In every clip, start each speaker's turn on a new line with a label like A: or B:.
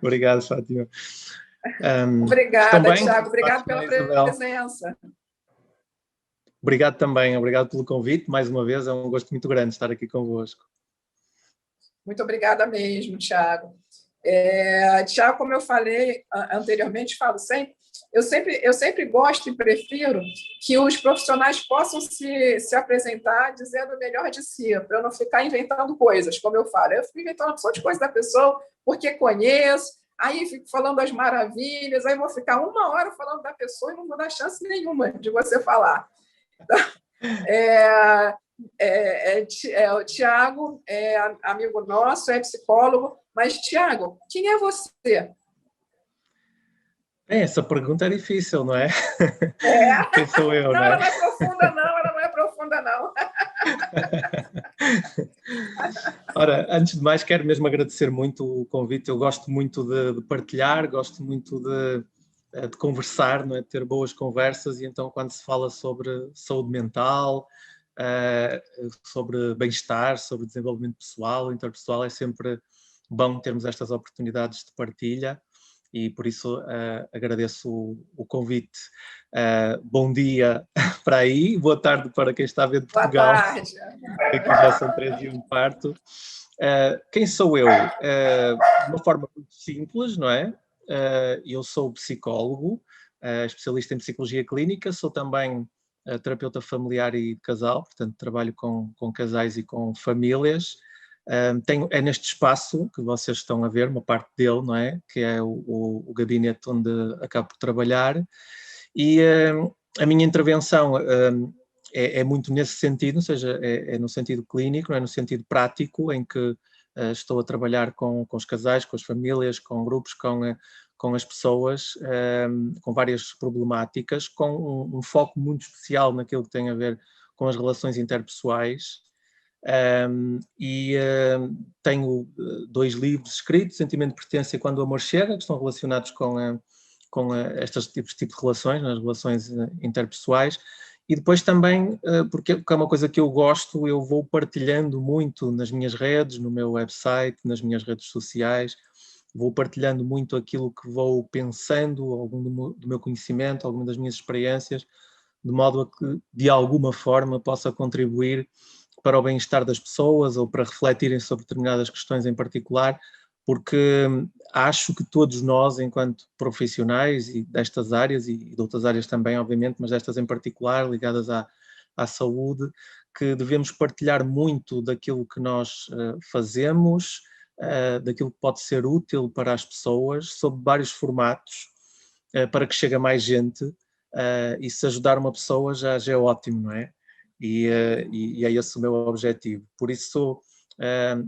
A: Obrigado, Fátima.
B: Obrigada,
A: bem,
B: Tiago. Obrigado pela
A: Isabel?
B: presença.
A: Obrigado também, obrigado pelo convite. Mais uma vez, é um gosto muito grande estar aqui convosco.
B: Muito obrigada mesmo, Tiago. Tiago, como eu falei anteriormente, falo sempre, eu sempre gosto e prefiro que os profissionais possam se apresentar dizendo o melhor de si, para eu não ficar inventando coisas, como eu falo. Eu fico inventando um monte de coisa da pessoa, porque conheço, aí fico falando as maravilhas, aí vou ficar 1 hora falando da pessoa e não vou dar chance nenhuma de você falar. O Tiago é amigo nosso, é psicólogo, mas, Tiago, quem é você?
A: Essa pergunta é difícil, não é? Quem sou eu,
B: não,
A: não é?
B: ela não é profunda, não, ela não é profunda, não.
A: Ora, antes de mais, quero mesmo agradecer muito o convite. Eu gosto muito de partilhar, gosto muito de conversar, não é? De ter boas conversas, e então quando se fala sobre saúde mental, sobre bem-estar, sobre desenvolvimento pessoal, interpessoal, é sempre bom termos estas oportunidades de partilha, e por isso agradeço o convite. Bom dia para aí, boa tarde para quem está a ver de Portugal.
B: Boa tarde.
A: Aqui já são 3h15. Quem sou eu? De uma forma muito simples, não é? Eu sou psicólogo, especialista em psicologia clínica, sou também terapeuta familiar e de casal, portanto trabalho com casais e com famílias. É neste espaço que vocês estão a ver, uma parte dele, não é? Que é o gabinete onde acabo por trabalhar, e a minha intervenção é muito nesse sentido, ou seja, é no sentido clínico, não é no sentido prático, em que estou a trabalhar com os casais, com as famílias, com grupos, com as pessoas, com várias problemáticas, com um foco muito especial naquilo que tem a ver com as relações interpessoais. Tenho 2 livros escritos, Sentimento de Pertença e Quando o Amor Chega, que estão relacionados com estes tipos de relações, nas relações interpessoais, e depois também, porque é uma coisa que eu gosto, eu vou partilhando muito nas minhas redes, no meu website, nas minhas redes sociais, vou partilhando muito aquilo que vou pensando, algum do meu conhecimento, alguma das minhas experiências, de modo a que, de alguma forma, possa contribuir para o bem-estar das pessoas ou para refletirem sobre determinadas questões em particular, porque acho que todos nós, enquanto profissionais e destas áreas, e de outras áreas também, obviamente, mas destas em particular, ligadas à saúde, que devemos partilhar muito daquilo que nós fazemos, daquilo que pode ser útil para as pessoas, sob vários formatos, para que chegue a mais gente, e se ajudar uma pessoa já é ótimo, não é? E é esse o meu objetivo. Por isso,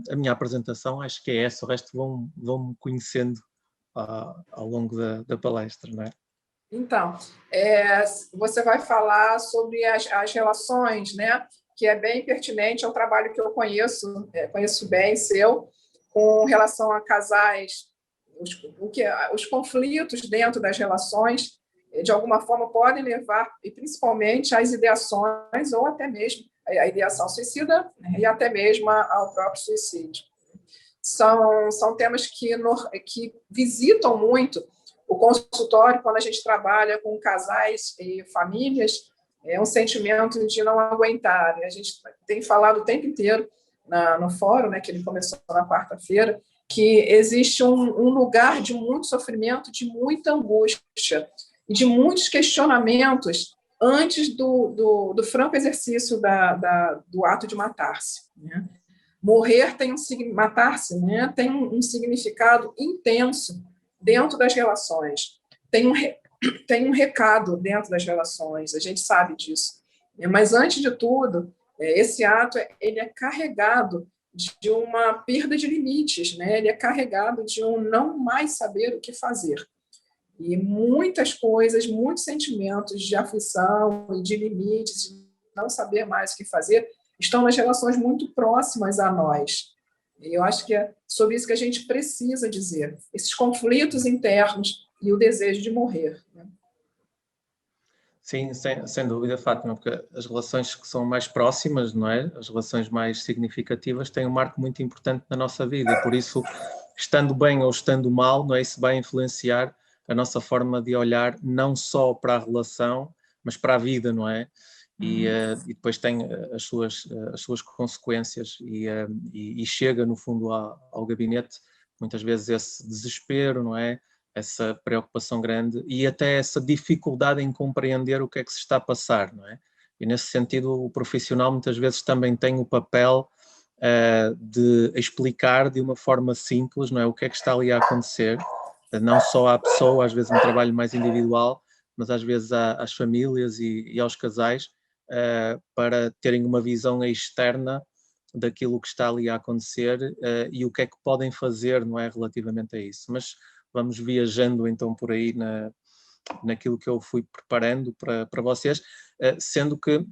A: a minha apresentação acho que é essa, o resto vão-me conhecendo ao longo da palestra, não é?
B: Então, você vai falar sobre as relações, né? Que é bem pertinente, é um trabalho que eu conheço bem, seu, com relação a casais, os conflitos dentro das relações, de alguma forma, podem levar, e principalmente, às ideações, ou até mesmo a ideação suicida, e até mesmo ao próprio suicídio. São temas que visitam muito o consultório, quando a gente trabalha com casais e famílias, é um sentimento de não aguentar. A gente tem falado o tempo inteiro no fórum, né, que ele começou na quarta-feira, que existe um lugar de muito sofrimento, de muita angústia, e de muitos questionamentos antes do franco exercício do ato de matar-se, né? Morrer matar-se, né, tem um significado intenso dentro das relações. Tem um recado dentro das relações, a gente sabe disso. Mas, antes de tudo, esse ato ele é carregado de uma perda de limites, né? Ele é carregado de um não mais saber o que fazer. E muitas coisas, muitos sentimentos de aflição e de limites, de não saber mais o que fazer, estão nas relações muito próximas a nós. E eu acho que é sobre isso que a gente precisa dizer. Esses conflitos internos e o desejo de morrer, né?
A: Sim, sem dúvida, Fátima, porque as relações que são mais próximas, não é? As relações mais significativas têm um marco muito importante na nossa vida, e por isso estando bem ou estando mal, não é? Isso vai influenciar a nossa forma de olhar não só para a relação, mas para a vida, não é? E depois tem as suas consequências e chega, no fundo, ao gabinete, muitas vezes esse desespero, não é? Essa preocupação grande e até essa dificuldade em compreender o que é que se está a passar, não é? E nesse sentido o profissional muitas vezes também tem o papel de explicar de uma forma simples, não é? O que é que está ali a acontecer, não só à pessoa, às vezes um trabalho mais individual, mas às vezes às famílias e aos casais, para terem uma visão externa daquilo que está ali a acontecer e o que é que podem fazer, não é, relativamente a isso. Mas vamos viajando então por aí naquilo que eu fui preparando para vocês, sendo que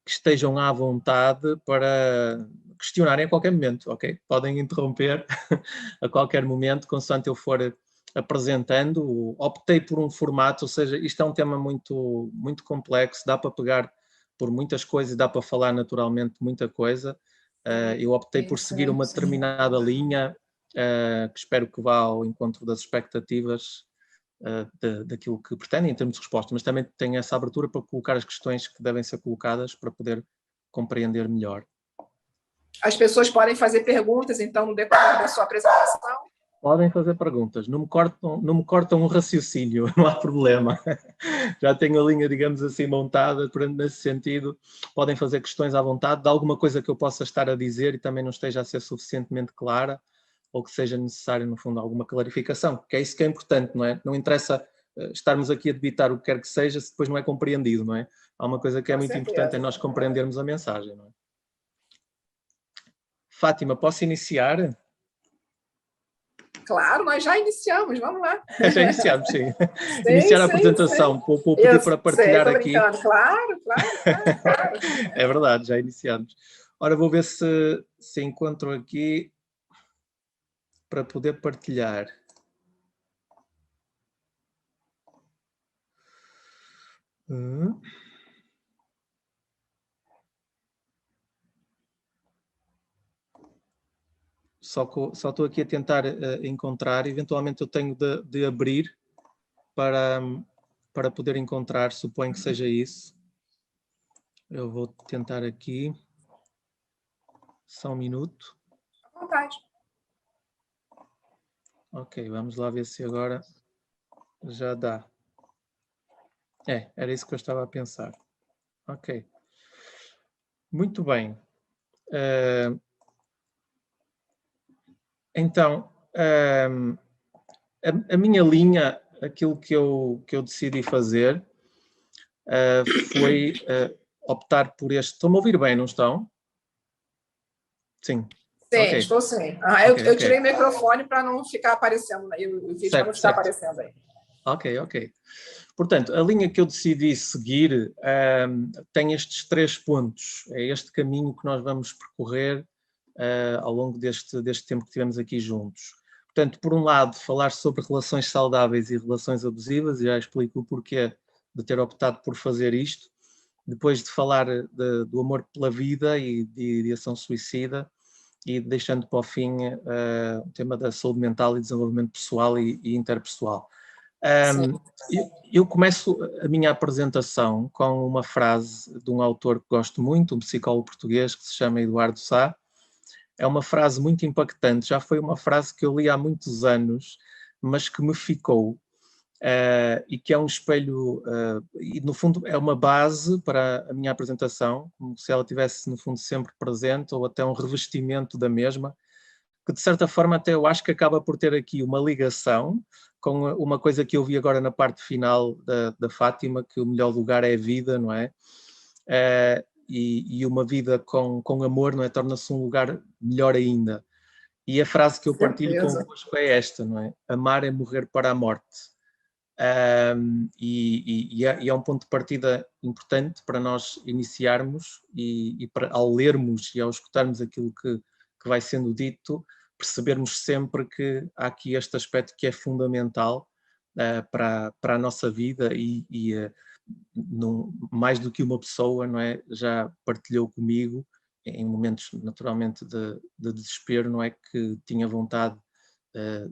A: estejam à vontade para questionarem a qualquer momento, ok? Podem interromper a qualquer momento, consoante eu for apresentando. Optei por um formato, ou seja, isto é um tema muito, muito complexo, dá para pegar por muitas coisas, dá para falar naturalmente muita coisa. Eu optei por seguir uma determinada linha, que espero que vá ao encontro das expectativas daquilo que pretendem em termos de resposta, mas também tenho essa abertura para colocar as questões que devem ser colocadas para poder compreender melhor.
B: As pessoas podem fazer perguntas, então, no decorrer da sua apresentação?
A: Podem fazer perguntas, não me cortam um raciocínio, não há problema. Já tenho a linha, digamos assim, montada, nesse sentido, podem fazer questões à vontade, de alguma coisa que eu possa estar a dizer e também não esteja a ser suficientemente clara, ou que seja necessário, no fundo, alguma clarificação, porque é isso que é importante, não é? Não interessa estarmos aqui a debitar o que quer que seja, se depois não é compreendido, não é? Há uma coisa que é muito importante, é nós compreendermos a mensagem, não é? Fátima, posso iniciar?
B: Claro, nós já iniciamos, vamos lá.
A: Já iniciamos, sim. Iniciar a apresentação, vou pedir para partilhar aqui.
B: Claro.
A: É verdade, já iniciamos. Ora, vou ver se encontro aqui para poder partilhar. Só estou aqui a tentar encontrar, eventualmente eu tenho de abrir para poder encontrar, suponho que seja isso. Eu vou tentar aqui, só um minuto.
B: À vontade.
A: Ok, vamos lá ver se agora já dá. Era isso que eu estava a pensar. Ok. Muito bem. Então, a minha linha, aquilo que eu decidi fazer foi optar por este... Estão-me a ouvir bem, não estão? Sim.
B: Sim,
A: okay.
B: Estou sim. Eu tirei o microfone para não ficar aparecendo, né? O vídeo para não ficar aparecendo aí.
A: Ok. Portanto, a linha que eu decidi seguir tem estes 3 pontos. É este caminho que nós vamos percorrer ao longo deste tempo que tivemos aqui juntos. Portanto, por um lado, falar sobre relações saudáveis e relações abusivas, e já explico o porquê de ter optado por fazer isto. Depois de falar do amor pela vida e de ideação suicida, e deixando para o fim o tema da saúde mental e desenvolvimento pessoal e interpessoal. Eu começo a minha apresentação com uma frase de um autor que gosto muito, um psicólogo português que se chama Eduardo Sá. É uma frase muito impactante, já foi uma frase que eu li há muitos anos, mas que me ficou, e que é um espelho, e no fundo é uma base para a minha apresentação, como se ela tivesse no fundo sempre presente, ou até um revestimento da mesma, que de certa forma até eu acho que acaba por ter aqui uma ligação com uma coisa que eu vi agora na parte final da Fátima, que o melhor lugar é a vida, não é? E uma vida com amor, não é? Torna-se um lugar melhor ainda. E a frase que eu partilho convosco é esta, não é? Amar é morrer para a morte. E é um ponto de partida importante para nós iniciarmos e para, ao lermos e ao escutarmos aquilo que vai sendo dito, percebermos sempre que há aqui este aspecto que é fundamental para a nossa vida mais do que uma pessoa, não é, já partilhou comigo em momentos naturalmente de desespero, não é, que tinha vontade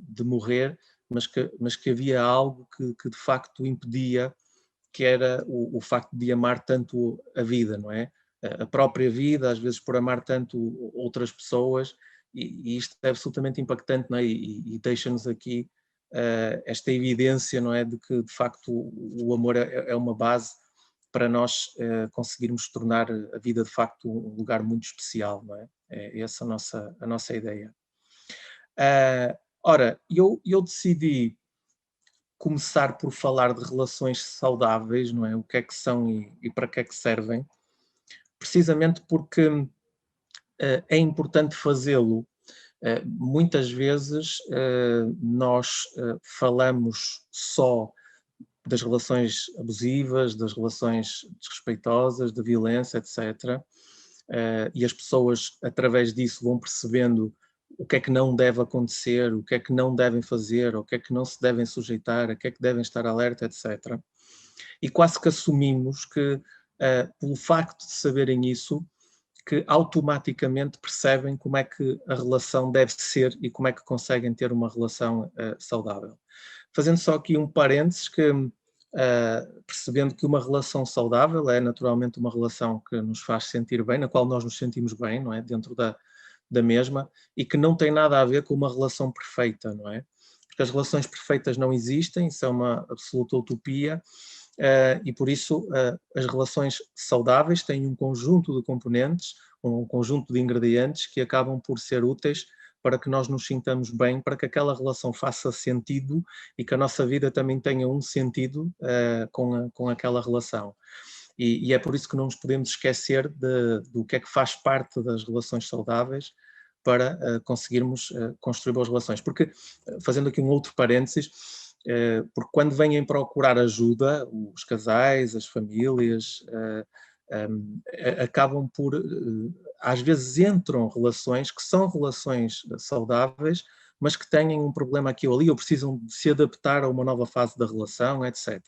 A: de morrer, mas que havia algo que de facto impedia, que era o facto de amar tanto a vida, não é? A própria vida, às vezes por amar tanto outras pessoas, e isto é absolutamente impactante, não é? E deixa-nos aqui esta evidência, não é, de que de facto o amor é uma base para nós conseguirmos tornar a vida de facto um lugar muito especial, não é? É essa a nossa ideia. Ora, eu decidi começar por falar de relações saudáveis, não é? O que é que são e para que é que servem, precisamente porque é importante fazê-lo. Muitas vezes nós falamos só das relações abusivas, das relações desrespeitosas, da violência, etc. E as pessoas, através disso, vão percebendo o que é que não deve acontecer, o que é que não devem fazer, o que é que não se devem sujeitar, a que é que devem estar alerta, etc. E quase que assumimos que, pelo facto de saberem isso, que automaticamente percebem como é que a relação deve ser e como é que conseguem ter uma relação saudável. Fazendo só aqui um parênteses, que percebendo que uma relação saudável é naturalmente uma relação que nos faz sentir bem, na qual nós nos sentimos bem, não é? Dentro da mesma, e que não tem nada a ver com uma relação perfeita, não é? Porque as relações perfeitas não existem, isso é uma absoluta utopia, e por isso as relações saudáveis têm um conjunto de componentes, um conjunto de ingredientes que acabam por ser úteis para que nós nos sintamos bem, para que aquela relação faça sentido e que a nossa vida também tenha um sentido com aquela relação. E é por isso que não nos podemos esquecer do que é que faz parte das relações saudáveis para conseguirmos construir boas relações. Porque, fazendo aqui um outro parênteses, porque quando vêm procurar ajuda, os casais, as famílias, acabam por, às vezes entram relações que são relações saudáveis, mas que têm um problema aqui ou ali, ou precisam de se adaptar a uma nova fase da relação, etc.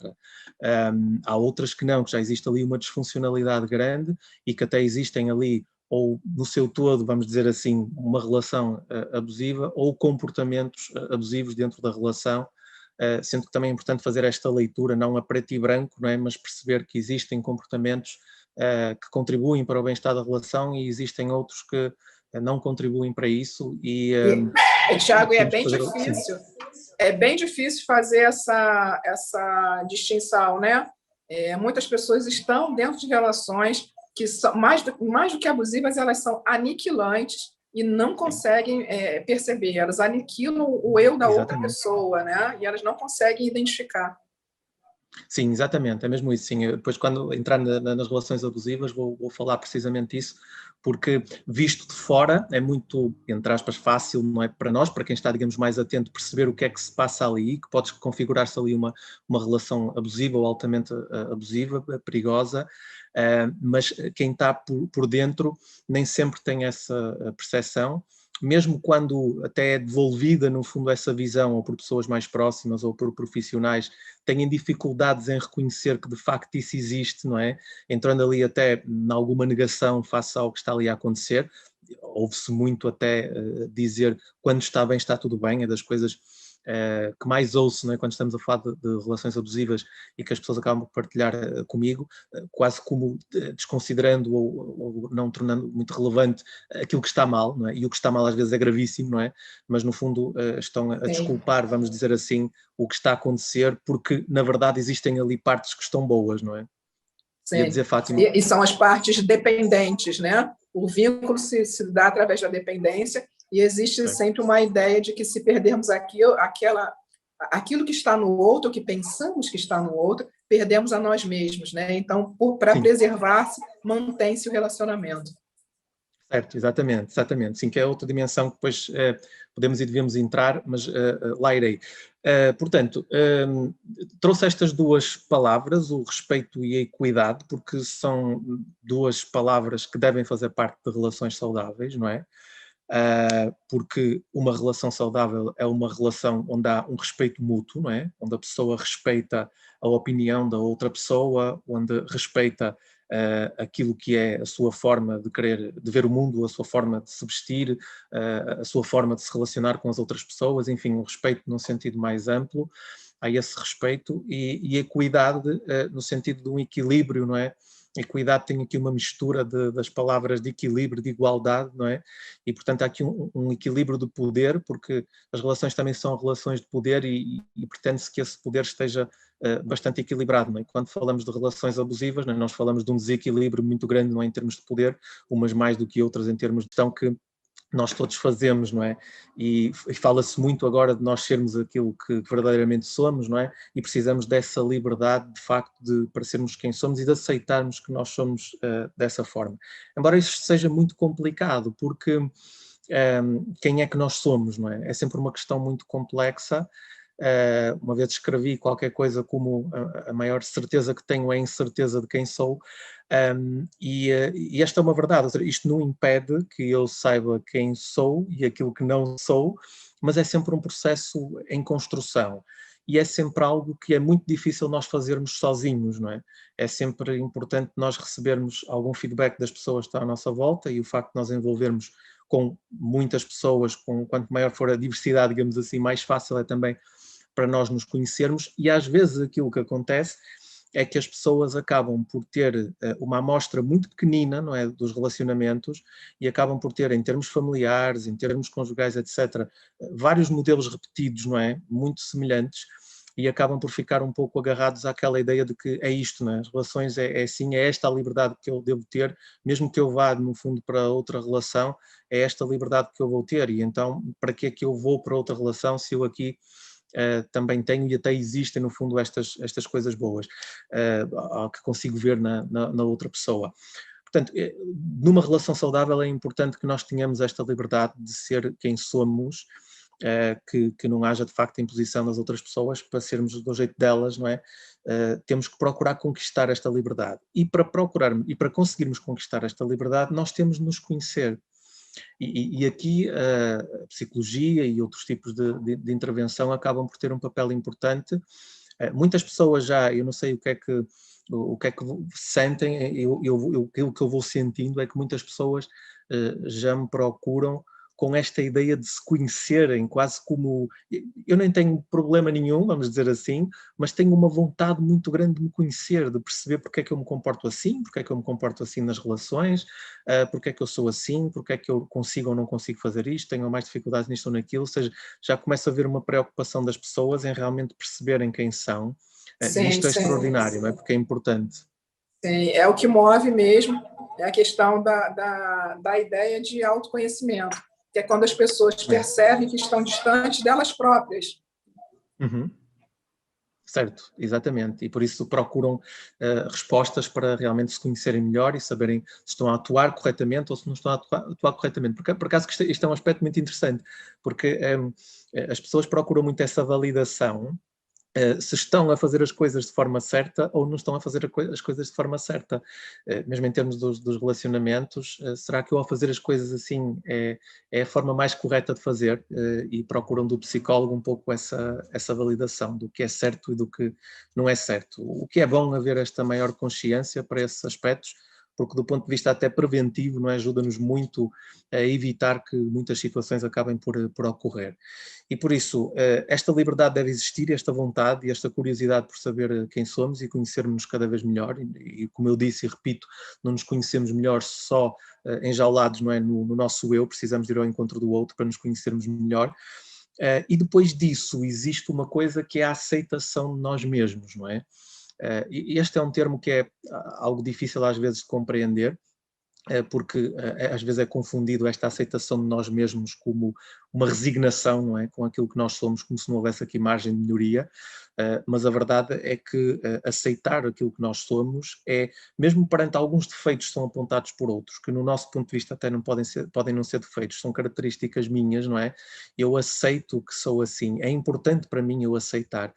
A: Há outras que não, que já existe ali uma disfuncionalidade grande e que até existem ali, ou no seu todo, vamos dizer assim, uma relação abusiva ou comportamentos abusivos dentro da relação, sendo que também é importante fazer esta leitura, não a preto e branco, não é? Mas perceber que existem comportamentos que contribuem para o bem-estar da relação e existem outros que não contribuem para isso.
B: Tiago, é bem difícil fazer essa distinção, né? Muitas pessoas estão dentro de relações que são mais do que abusivas, elas são aniquilantes e não conseguem perceber, elas aniquilam o eu da outra pessoa, né? E elas não conseguem identificar.
A: Sim, exatamente, é mesmo isso, sim. Eu, depois, quando entrar nas relações abusivas, vou falar precisamente isso, porque visto de fora é muito, entre aspas, fácil, não é, para nós, para quem está, digamos, mais atento, perceber o que é que se passa ali, que pode configurar-se ali uma relação abusiva ou altamente abusiva, perigosa, mas quem está por dentro nem sempre tem essa percepção, mesmo quando até é devolvida, no fundo, essa visão, ou por pessoas mais próximas, ou por profissionais, têm dificuldades em reconhecer que de facto isso existe, não é? Entrando ali até em alguma negação face ao que está ali a acontecer. Ouve-se muito até dizer quando está bem, está tudo bem, é das coisas que mais ouço, não é? Quando estamos a falar de relações abusivas e que as pessoas acabam por partilhar comigo, quase como desconsiderando ou não tornando muito relevante aquilo que está mal, não é? E o que está mal às vezes é gravíssimo, não é? Mas no fundo estão a desculpar, vamos dizer assim, o que está a acontecer, porque na verdade existem ali partes que estão boas, não é?
B: Sim. Dizer, Fátima... e são as partes dependentes, né? O vínculo se dá através da dependência e existe sempre uma ideia de que se perdermos aquilo que está no outro, que pensamos que está no outro, perdemos a nós mesmos, né? Então, para preservar-se, mantém-se o relacionamento.
A: Certo, exatamente. Sim, que é outra dimensão que depois podemos e devemos entrar, mas lá irei. Portanto, trouxe estas duas palavras, o respeito e a equidade, porque são duas palavras que devem fazer parte de relações saudáveis, não é? Porque uma relação saudável é uma relação onde há um respeito mútuo, não é? Onde a pessoa respeita a opinião da outra pessoa, onde respeita aquilo que é a sua forma de querer, de ver o mundo, a sua forma de se vestir, a sua forma de se relacionar com as outras pessoas, enfim, o respeito num sentido mais amplo, há esse respeito, e a equidade no sentido de um equilíbrio, não é? A equidade tem aqui uma mistura das palavras de equilíbrio, de igualdade, não é? E, portanto, há aqui um equilíbrio de poder, porque as relações também são relações de poder e pretende-se que esse poder esteja bastante equilibrado, não é? Quando falamos de relações abusivas, não é? Nós falamos de um desequilíbrio muito grande, não é? Em termos de poder, umas mais do que outras em termos de gestão, que nós todos fazemos, não é? E fala-se muito agora de nós sermos aquilo que verdadeiramente somos, não é? E precisamos dessa liberdade, de facto, para sermos quem somos e de aceitarmos que nós somos dessa forma. Embora isso seja muito complicado, porque quem é que nós somos, não é? É sempre uma questão muito complexa. Uma vez escrevi qualquer coisa como a maior certeza que tenho é a incerteza de quem sou, e esta é uma verdade. Isto não impede que eu saiba quem sou e aquilo que não sou, mas é sempre um processo em construção. E é sempre algo que é muito difícil nós fazermos sozinhos, não é? É sempre importante nós recebermos algum feedback das pessoas que estão à nossa volta, e o facto de nós envolvermos com muitas pessoas, quanto maior for a diversidade, digamos assim, mais fácil é também para nós nos conhecermos, e às vezes aquilo que acontece é que as pessoas acabam por ter uma amostra muito pequenina, não é, dos relacionamentos, e acabam por ter, em termos familiares, em termos conjugais, etc., vários modelos repetidos, não é, muito semelhantes, e acabam por ficar um pouco agarrados àquela ideia de que é isto, não é? As relações é assim, é esta a liberdade que eu devo ter, mesmo que eu vá, no fundo, para outra relação, é esta liberdade que eu vou ter, e então, para que é que eu vou para outra relação se eu aqui também tenho, e até existem, no fundo, estas coisas boas que consigo ver na outra pessoa. Portanto, numa relação saudável é importante que nós tenhamos esta liberdade de ser quem somos, que não haja de facto imposição das outras pessoas para sermos do jeito delas, não é? Temos que procurar conquistar esta liberdade, e para conseguirmos conquistar esta liberdade nós temos de nos conhecer. E aqui a psicologia e outros tipos de intervenção acabam por ter um papel importante. Muitas pessoas já, eu não sei o que é que sentem, o que eu vou sentindo é que muitas pessoas já me procuram com esta ideia de se conhecerem, quase como... Eu nem tenho problema nenhum, vamos dizer assim, mas tenho uma vontade muito grande de me conhecer, de perceber porque é que eu me comporto assim, porque é que eu me comporto assim nas relações, porque é que eu sou assim, porque é que eu consigo ou não consigo fazer isto, tenho mais dificuldades nisto ou naquilo, ou seja, já começa a haver uma preocupação das pessoas em realmente perceberem quem são, e
B: Sim,
A: isto é
B: sim,
A: extraordinário, não é? Porque é importante.
B: sim. É o que move mesmo, é a questão da ideia de autoconhecimento, que é quando as pessoas
A: É.
B: percebem que estão distantes delas próprias.
A: Uhum. Certo, exatamente, e por isso procuram respostas para realmente se conhecerem melhor e saberem se estão a atuar corretamente ou se não estão a atuar corretamente. Porque, por acaso, isto é um aspecto muito interessante, porque as pessoas procuram muito essa validação, se estão a fazer as coisas de forma certa ou não estão a fazer as coisas de forma certa. Mesmo em termos dos relacionamentos, será que eu, ao fazer as coisas assim, é a forma mais correta de fazer? E procuram do psicólogo um pouco essa validação do que é certo e do que não é certo. O que é bom haver esta maior consciência para esses aspectos, porque do ponto de vista até preventivo, não é? Ajuda-nos muito a evitar que muitas situações acabem por ocorrer. E por isso, esta liberdade deve existir, esta vontade e esta curiosidade por saber quem somos e conhecermos cada vez melhor. E como eu disse e repito, não nos conhecemos melhor só enjaulados, não é, no nosso eu, precisamos de ir ao encontro do outro para nos conhecermos melhor. E depois disso existe uma coisa que é a aceitação de nós mesmos, não é? E este é um termo que é algo difícil às vezes de compreender, porque às vezes é confundido esta aceitação de nós mesmos como uma resignação, não é? Com aquilo que nós somos, como se não houvesse aqui margem de melhoria, mas a verdade é que aceitar aquilo que nós somos é, mesmo perante alguns defeitos que são apontados por outros, que no nosso ponto de vista até não podem não ser defeitos, são características minhas, não é? Eu aceito que sou assim, é importante para mim eu aceitar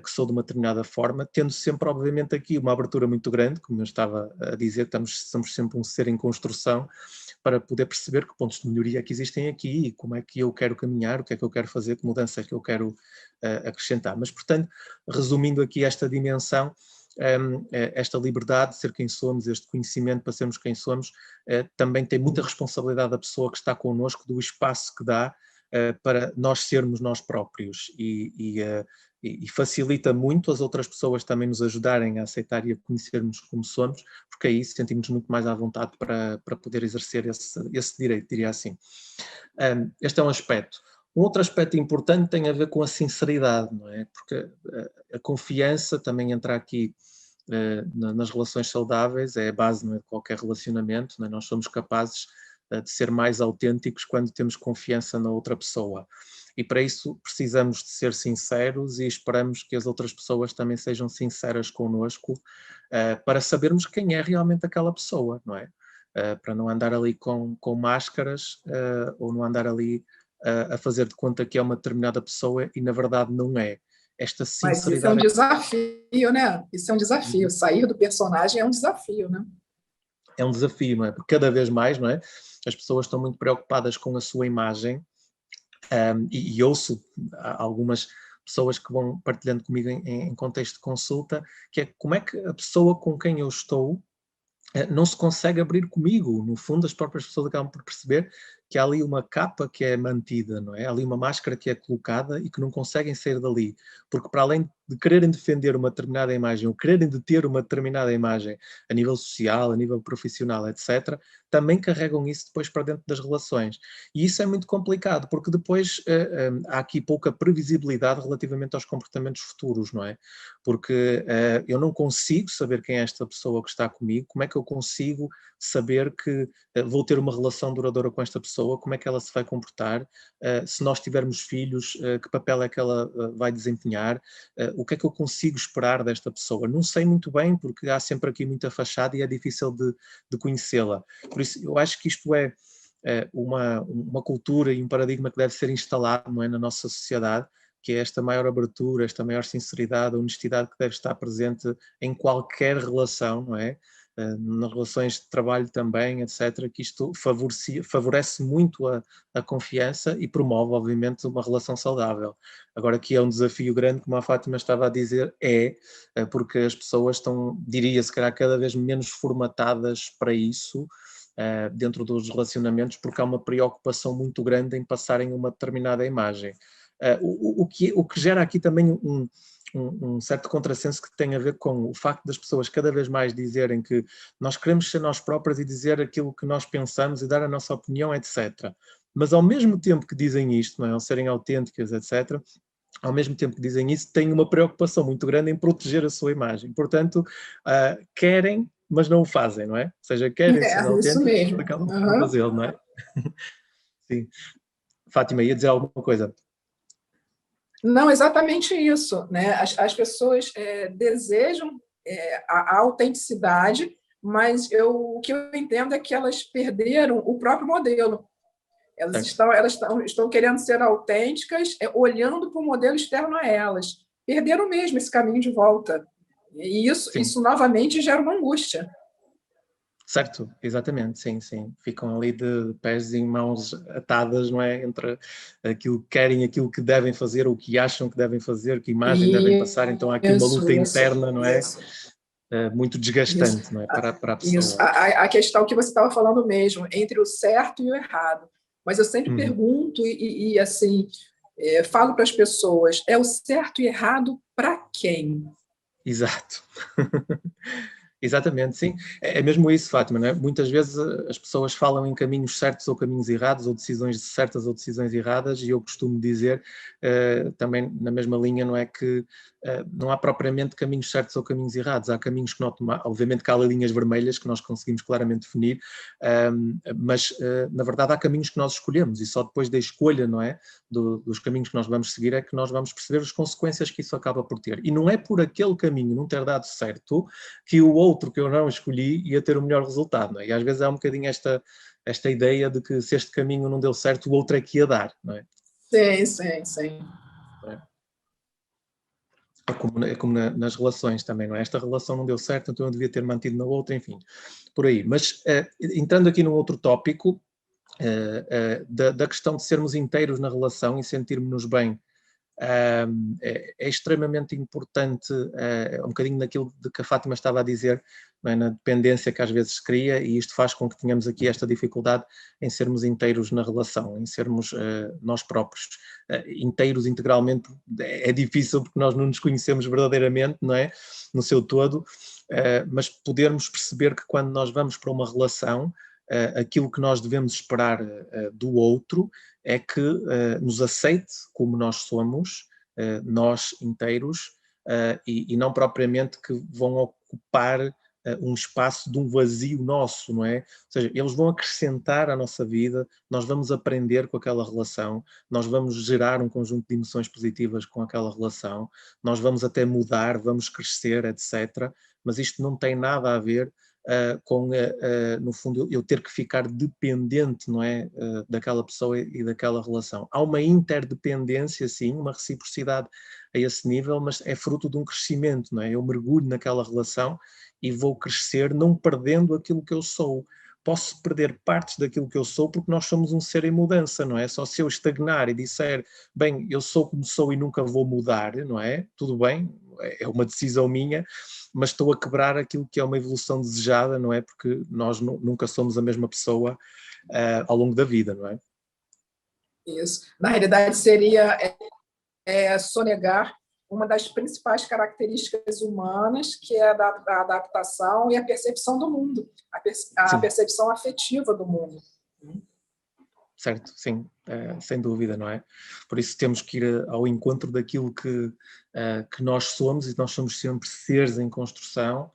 A: que sou de uma determinada forma, tendo sempre, obviamente, aqui uma abertura muito grande, como eu estava a dizer, somos sempre um ser em construção, para poder perceber que pontos de melhoria que existem aqui e como é que eu quero caminhar, o que é que eu quero fazer, que mudança é que eu quero acrescentar. Mas, portanto, resumindo aqui esta dimensão, esta liberdade de ser quem somos, este conhecimento para sermos quem somos, também tem muita responsabilidade da pessoa que está connosco, do espaço que dá para nós sermos nós próprios, e facilita muito as outras pessoas também nos ajudarem a aceitar e a conhecermos como somos, porque aí sentimos muito mais à vontade para poder exercer esse direito, diria assim. Este é um aspecto. Um outro aspecto importante tem a ver com a sinceridade, não é? Porque a confiança também entra aqui nas relações saudáveis, é a base, não é, de qualquer relacionamento, não é? Nós somos capazes de ser mais autênticos quando temos confiança na outra pessoa. E para isso precisamos de ser sinceros e esperamos que as outras pessoas também sejam sinceras connosco, para sabermos quem é realmente aquela pessoa, não é? Para não andar ali com máscaras, ou não andar ali a fazer de conta que é uma determinada pessoa e na verdade não é. Esta
B: Mas isso é um
A: sinceridade
B: desafio, né? Isso é um desafio. Sair do personagem é um desafio, né?
A: é um desafio, não é? Porque cada vez mais, não é? As pessoas estão muito preocupadas com a sua imagem, e ouço algumas pessoas que vão partilhando comigo em contexto de consulta, que é como é que a pessoa com quem eu estou não se consegue abrir comigo. No fundo, as próprias pessoas acabam por perceber que há ali uma capa que é mantida, não é? Há ali uma máscara que é colocada e que não conseguem sair dali. Porque para além de quererem defender uma determinada imagem, ou quererem deter uma determinada imagem a nível social, a nível profissional, etc., também carregam isso depois para dentro das relações. E isso é muito complicado, porque depois há aqui pouca previsibilidade relativamente aos comportamentos futuros, não é? Porque eu não consigo saber quem é esta pessoa que está comigo, como é que eu consigo saber que vou ter uma relação duradoura com esta pessoa, como é que ela se vai comportar, se nós tivermos filhos, que papel é que ela vai desempenhar, o que é que eu consigo esperar desta pessoa. Não sei muito bem, porque há sempre aqui muita fachada e é difícil de conhecê-la. Por isso, eu acho que isto é uma cultura e um paradigma que deve ser instalado, não é, na nossa sociedade, que é esta maior abertura, esta maior sinceridade, honestidade que deve estar presente em qualquer relação, não é? Nas relações de trabalho também, etc., que isto favorece muito a confiança e promove, obviamente, uma relação saudável. Agora, aqui é um desafio grande, como a Fátima estava a dizer, porque as pessoas estão, diria, se calhar, cada vez menos formatadas para isso, dentro dos relacionamentos, porque há uma preocupação muito grande em passarem uma determinada imagem. O que gera aqui também um certo contrassenso que tem a ver com o facto das pessoas cada vez mais dizerem que nós queremos ser nós próprias e dizer aquilo que nós pensamos e dar a nossa opinião, etc. Mas ao mesmo tempo que dizem isto, não é? Ao serem autênticas, etc., ao mesmo tempo que dizem isso, têm uma preocupação muito grande em proteger a sua imagem. Portanto, querem, mas não o fazem, não é? Ou seja, querem ser
B: Isso
A: autênticos, mas
B: mesmo.
A: acabam por não
B: Uhum.
A: fazê-lo, não é? Sim. Fátima, ia dizer alguma coisa?
B: Não, exatamente isso, né? As pessoas desejam a autenticidade, mas o que eu entendo é que elas perderam o próprio modelo. Elas estão querendo ser autênticas, olhando para o modelo externo a elas. Perderam mesmo esse caminho de volta. E
A: Sim.
B: isso novamente gera uma angústia.
A: Certo, exatamente, sim, sim. Ficam ali de pés e mãos atadas, não é? Entre aquilo que querem, aquilo que devem fazer, ou que acham que devem fazer, que imagem devem passar. Então há aqui uma luta interna, não é? Muito
B: Isso,
A: desgastante, não é? Para a
B: isso.
A: pessoa.
B: A questão que você estava falando mesmo, entre o certo e o errado. Mas eu sempre
A: Uhum.
B: pergunto assim, falo para as pessoas, é o certo e errado para quem?
A: Exato. Exatamente, sim. É mesmo isso, Fátima, não é? Muitas vezes as pessoas falam em caminhos certos ou caminhos errados, ou decisões certas ou decisões erradas, e eu costumo dizer, também na mesma linha, não é, que não há propriamente caminhos certos ou caminhos errados, há caminhos que não tomar, obviamente que há linhas vermelhas que nós conseguimos claramente definir, mas na verdade há caminhos que nós escolhemos, e só depois da escolha, não é, dos caminhos que nós vamos seguir é que nós vamos perceber as consequências que isso acaba por ter. E não é por aquele caminho não ter dado certo que o outro que eu não escolhi ia ter o melhor resultado, não é? E às vezes há um bocadinho esta ideia de que se este caminho não deu certo, o outro é que ia dar, não é?
B: Sim, sim, sim.
A: É como nas relações também, não é? Esta relação não deu certo, então eu devia ter mantido na outra, enfim, por aí. Mas entrando aqui num outro tópico, da questão de sermos inteiros na relação e sentirmos-nos bem é extremamente importante, um bocadinho naquilo de que a Fátima estava a dizer, não é? Na dependência que às vezes se cria, e isto faz com que tenhamos aqui esta dificuldade em sermos inteiros na relação, em sermos nós próprios inteiros integralmente. É difícil porque nós não nos conhecemos verdadeiramente, não é? No seu todo, mas podermos perceber que quando nós vamos para uma relação, aquilo que nós devemos esperar do outro é que nos aceite como nós somos, nós inteiros, e não propriamente que vão ocupar um espaço de um vazio nosso, não é? Ou seja, eles vão acrescentar à nossa vida, nós vamos aprender com aquela relação, nós vamos gerar um conjunto de emoções positivas com aquela relação, nós vamos até mudar, vamos crescer, etc. Mas isto não tem nada a ver com, no fundo, eu ter que ficar dependente, não é, daquela pessoa e daquela relação. Há uma interdependência, sim, uma reciprocidade a esse nível, mas é fruto de um crescimento, não é? Eu mergulho naquela relação e vou crescer não perdendo aquilo que eu sou. Posso perder partes daquilo que eu sou porque nós somos um ser em mudança, não é? Só se eu estagnar e disser, bem, eu sou como sou e nunca vou mudar, não é? Tudo bem, é uma decisão minha, mas estou a quebrar aquilo que é uma evolução desejada, não é? Porque nós nunca somos a mesma pessoa ao longo da vida, não é?
B: Isso. Na realidade, seria sonegar uma das principais características humanas, que é a adaptação e a percepção do mundo, a percepção afetiva do mundo.
A: Certo, sim, sem dúvida, não é? Por isso temos que ir ao encontro daquilo que nós somos, e nós somos sempre seres em construção,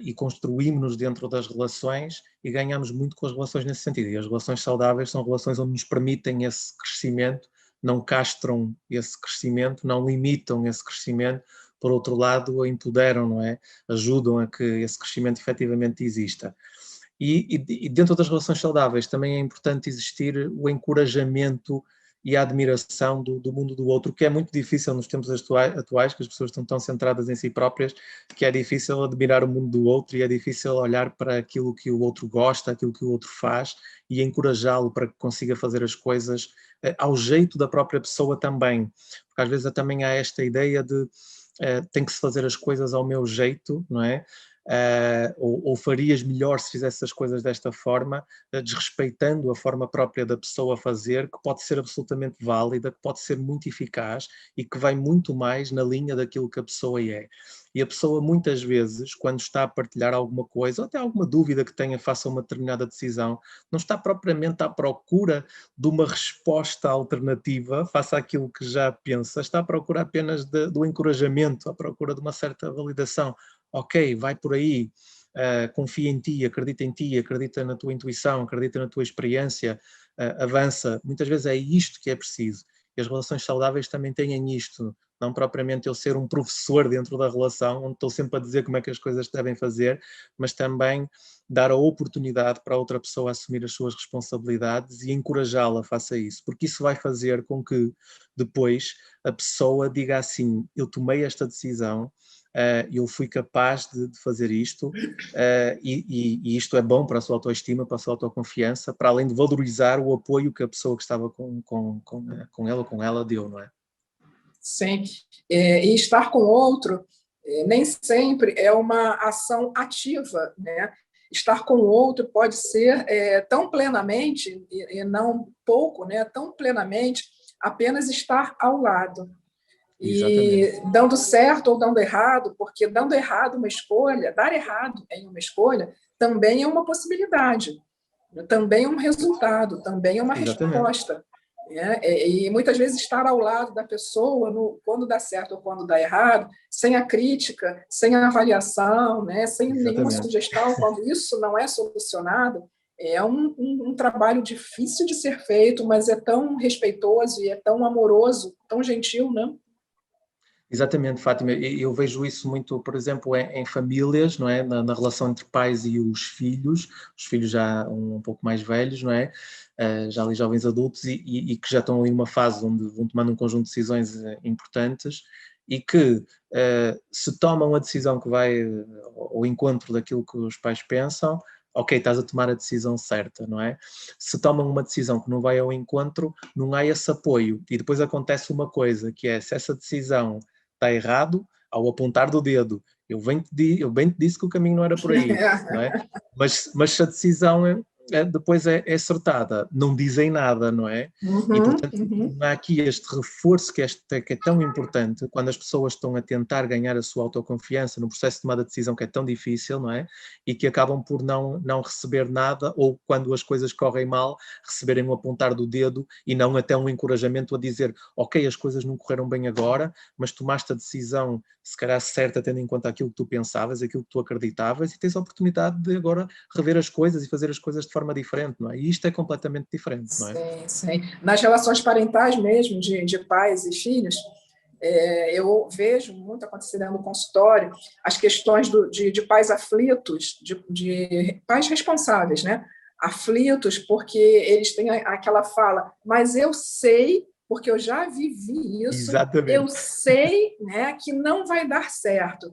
A: e construímos-nos dentro das relações e ganhamos muito com as relações nesse sentido. E as relações saudáveis são relações onde nos permitem esse crescimento, não castram esse crescimento, não limitam esse crescimento, por outro lado, o empoderam, não é? Ajudam a que esse crescimento efetivamente exista. E dentro das relações saudáveis também é importante existir o encorajamento e a admiração do mundo do outro, que é muito difícil nos tempos atuais, que as pessoas estão tão centradas em si próprias, que é difícil admirar o mundo do outro e é difícil olhar para aquilo que o outro gosta, aquilo que o outro faz, e encorajá-lo para que consiga fazer as coisas ao jeito da própria pessoa também. Porque às vezes também há esta ideia de tem que se fazer as coisas ao meu jeito, não é? Ou farias melhor se fizesse as coisas desta forma, desrespeitando a forma própria da pessoa a fazer, que pode ser absolutamente válida, que pode ser muito eficaz e que vai muito mais na linha daquilo que a pessoa é. E a pessoa muitas vezes, quando está a partilhar alguma coisa, ou até alguma dúvida que tenha face a uma determinada decisão, não está propriamente à procura de uma resposta alternativa face àquilo que já pensa, está à procura apenas do encorajamento, à procura de uma certa validação. Ok, vai por aí, confia em ti, acredita na tua intuição, acredita na tua experiência, avança. Muitas vezes é isto que é preciso. E as relações saudáveis também têm isto, não propriamente eu ser um professor dentro da relação, onde estou sempre a dizer como é que as coisas devem fazer, mas também dar a oportunidade para a outra pessoa assumir as suas responsabilidades e encorajá-la face a isso, porque isso vai fazer com que depois a pessoa diga assim, eu tomei esta decisão, eu fui capaz de fazer isto, e isto é bom para a sua autoestima, para a sua autoconfiança, para além de valorizar o apoio que a pessoa que estava com ela ou com ela deu, não é?
B: Sim, e estar com outro nem sempre é uma ação ativa, né? Estar com o outro pode ser tão plenamente, e não pouco, né? Tão plenamente, apenas estar ao lado. E
A: Exatamente.
B: dando certo ou dando errado, porque dando errado uma escolha, dar errado em uma escolha, também é uma possibilidade, também é um resultado, também é uma
A: Exatamente.
B: resposta. E muitas vezes estar ao lado da pessoa, quando dá certo ou quando dá errado, sem a crítica, sem a avaliação, né, sem nenhuma
A: Exatamente.
B: sugestão, quando isso não é solucionado, é um trabalho difícil de ser feito, mas é tão respeitoso e é tão amoroso, tão gentil, né?
A: Exatamente, Fátima. Eu vejo isso muito, por exemplo, em famílias, não é? Na relação entre pais e os filhos já um pouco mais velhos, não é? Já ali jovens adultos e que já estão ali numa fase onde vão tomando um conjunto de decisões importantes e que se tomam a decisão que vai ao encontro daquilo que os pais pensam, ok, estás a tomar a decisão certa, não é? Se tomam uma decisão que não vai ao encontro, não há esse apoio. E depois acontece uma coisa, que é, se essa decisão está errado, ao apontar do dedo, eu bem te disse que o caminho não era por aí, não é? Mas se a decisão depois é acertada, não dizem nada, não é? E, portanto, há aqui este reforço que é tão importante quando as pessoas estão a tentar ganhar a sua autoconfiança no processo de tomada de decisão, que é tão difícil, não é? E que acabam por não receber nada, ou quando as coisas correm mal, receberem um apontar do dedo e não até um encorajamento a dizer, ok, as coisas não correram bem agora, mas tomaste a decisão, se calhar certa, tendo em conta aquilo que tu pensavas, aquilo que tu acreditavas, e tens a oportunidade de agora rever as coisas e fazer as coisas de forma diferente, não é? E isto é completamente diferente, não é?
B: Sim, sim. Nas relações parentais mesmo, de pais e filhos, eu vejo muito acontecendo no consultório as questões de pais aflitos, de pais responsáveis, né? Aflitos porque eles têm aquela fala, mas eu sei, porque eu já vivi isso, eu
A: Exatamente.
B: sei, né, que não vai dar certo.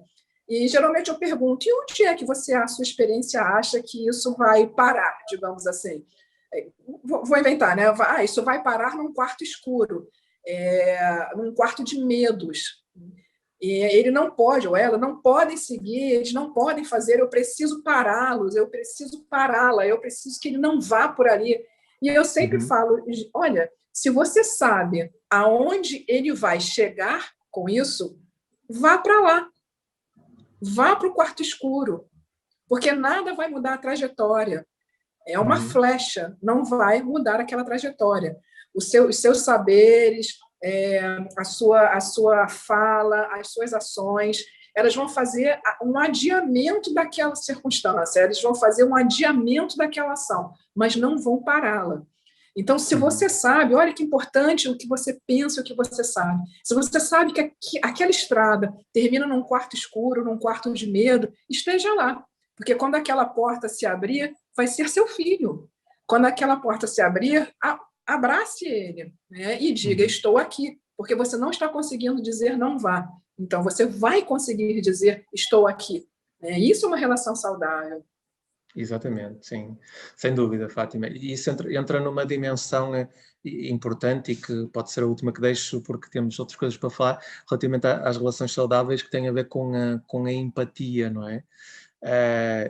B: E geralmente eu pergunto, e onde é que você, a sua experiência, acha que isso vai parar, digamos assim? Vou inventar, né? Isso vai parar num quarto escuro, num quarto de medos. E ele não pode, ou ela, não podem seguir, eles não podem fazer, eu preciso pará-los, eu preciso pará-la, eu preciso que ele não vá por ali. E eu sempre falo, olha, se você sabe aonde ele vai chegar com isso, vá para lá, vá para o quarto escuro, porque nada vai mudar a trajetória. É uma flecha, não vai mudar aquela trajetória. Os seus saberes, a sua fala, as suas ações, elas vão fazer um adiamento daquela circunstância, eles vão fazer um adiamento daquela ação, mas não vão pará-la. Então, se você sabe, olha que importante o que você pensa, o que você sabe. Se você sabe que aquela estrada termina num quarto escuro, num quarto de medo, esteja lá. Porque quando aquela porta se abrir, vai ser seu filho. Quando aquela porta se abrir, abrace ele, né, e diga, estou aqui. Porque você não está conseguindo dizer não vá. Então, você vai conseguir dizer estou aqui. Isso é uma relação saudável.
A: Exatamente, sim, sem dúvida, Fátima. E isso entra numa dimensão importante e que pode ser a última que deixo, porque temos outras coisas para falar, relativamente às relações saudáveis, que têm a ver com a empatia, não é?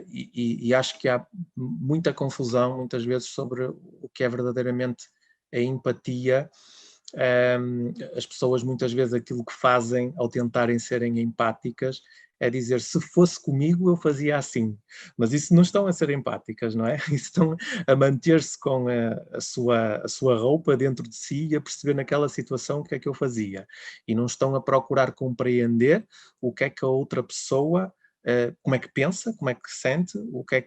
A: E acho que há muita confusão, muitas vezes, sobre o que é verdadeiramente a empatia. As pessoas, muitas vezes, aquilo que fazem ao tentarem serem empáticas é dizer, se fosse comigo eu fazia assim, mas isso não estão a ser empáticas, não é? Estão a manter-se com a sua roupa dentro de si e a perceber naquela situação o que é que eu fazia, e não estão a procurar compreender o que é que a outra pessoa, como é que pensa, como é que sente, o que é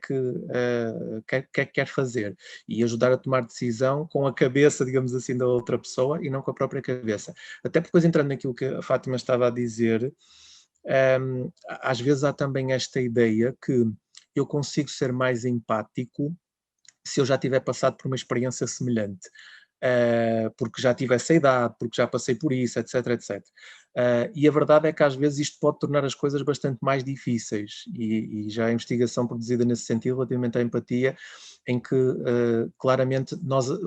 A: que quer fazer, e ajudar a tomar decisão com a cabeça, digamos assim, da outra pessoa e não com a própria cabeça. Até depois, entrando naquilo que a Fátima estava a dizer, às vezes há também esta ideia que eu consigo ser mais empático se eu já tiver passado por uma experiência semelhante, porque já tive essa idade, porque já passei por isso, etc, etc. E a verdade é que às vezes isto pode tornar as coisas bastante mais difíceis, e já há investigação produzida nesse sentido relativamente à empatia, em que claramente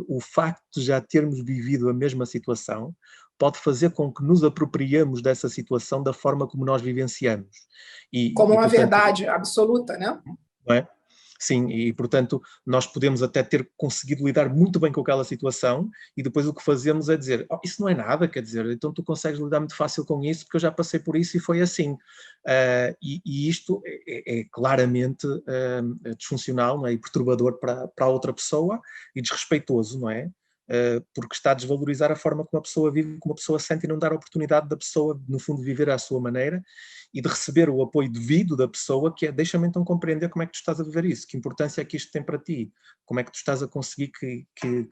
A: o facto de já termos vivido a mesma situação pode fazer com que nos apropriemos dessa situação da forma como nós vivenciamos.
B: Como uma
A: Portanto,
B: verdade absoluta, né?
A: não é? Sim, e portanto nós podemos até ter conseguido lidar muito bem com aquela situação, e depois o que fazemos é dizer, isso não é nada, quer dizer, então tu consegues lidar muito fácil com isso porque eu já passei por isso e foi assim. E isto é claramente disfuncional, não é? E perturbador para a outra pessoa, e desrespeitoso, não é? Porque está a desvalorizar a forma como a pessoa vive, como a pessoa sente, e não dar a oportunidade da pessoa, no fundo, viver à sua maneira e de receber o apoio devido da pessoa, que é, deixa-me então compreender como é que tu estás a viver isso, que importância é que isto tem para ti, como é que tu estás a conseguir, que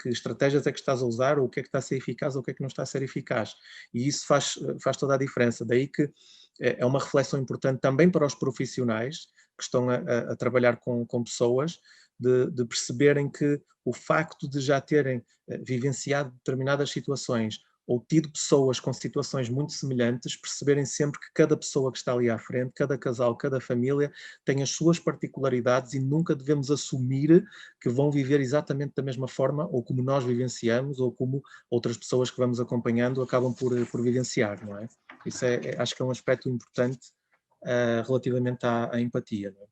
A: estratégias é que estás a usar, ou o que é que está a ser eficaz, ou o que é que não está a ser eficaz. E isso faz toda a diferença. Daí que é uma reflexão importante também para os profissionais que estão a trabalhar com pessoas, de perceberem que o facto de já terem vivenciado determinadas situações ou tido pessoas com situações muito semelhantes, perceberem sempre que cada pessoa que está ali à frente, cada casal, cada família, tem as suas particularidades e nunca devemos assumir que vão viver exatamente da mesma forma, ou como nós vivenciamos, ou como outras pessoas que vamos acompanhando acabam por vivenciar, não é? Isso acho que é um aspecto importante relativamente à empatia. Não é?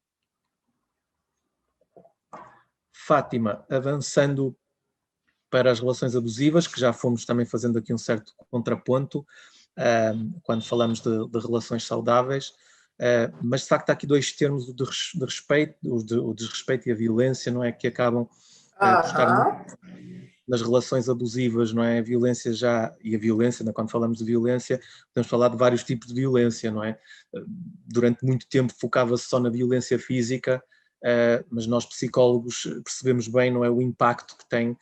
A: Fátima, avançando para as relações abusivas, que já fomos também fazendo aqui um certo contraponto, quando falamos de relações saudáveis, mas de facto há aqui dois termos de respeito, o desrespeito e a violência, não é, que acabam por estar nas relações abusivas, não é, a violência e a violência, quando falamos de violência, podemos falar de vários tipos de violência, não é? Durante muito tempo focava-se só na violência física, mas nós psicólogos percebemos bem, não é, o impacto que tem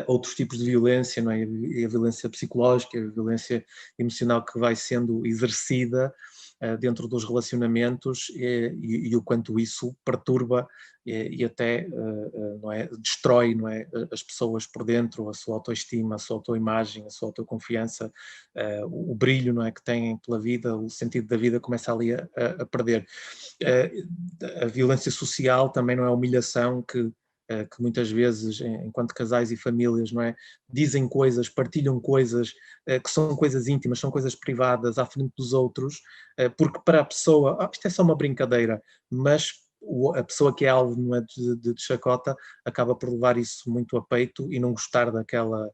A: outros tipos de violência, não é, e a violência psicológica, a violência emocional que vai sendo exercida dentro dos relacionamentos e o quanto isso perturba e até não é, destrói, não é, as pessoas por dentro, a sua autoestima, a sua autoimagem, a sua autoconfiança, o brilho, não é, que têm pela vida, o sentido da vida começa ali a perder. A violência social também não é a humilhação que muitas vezes, enquanto casais e famílias, não é, dizem coisas, partilham coisas que são coisas íntimas, são coisas privadas à frente dos outros, porque para a pessoa, isto é só uma brincadeira, mas a pessoa que é alvo, não é, de chacota acaba por levar isso muito a peito e não gostar daquela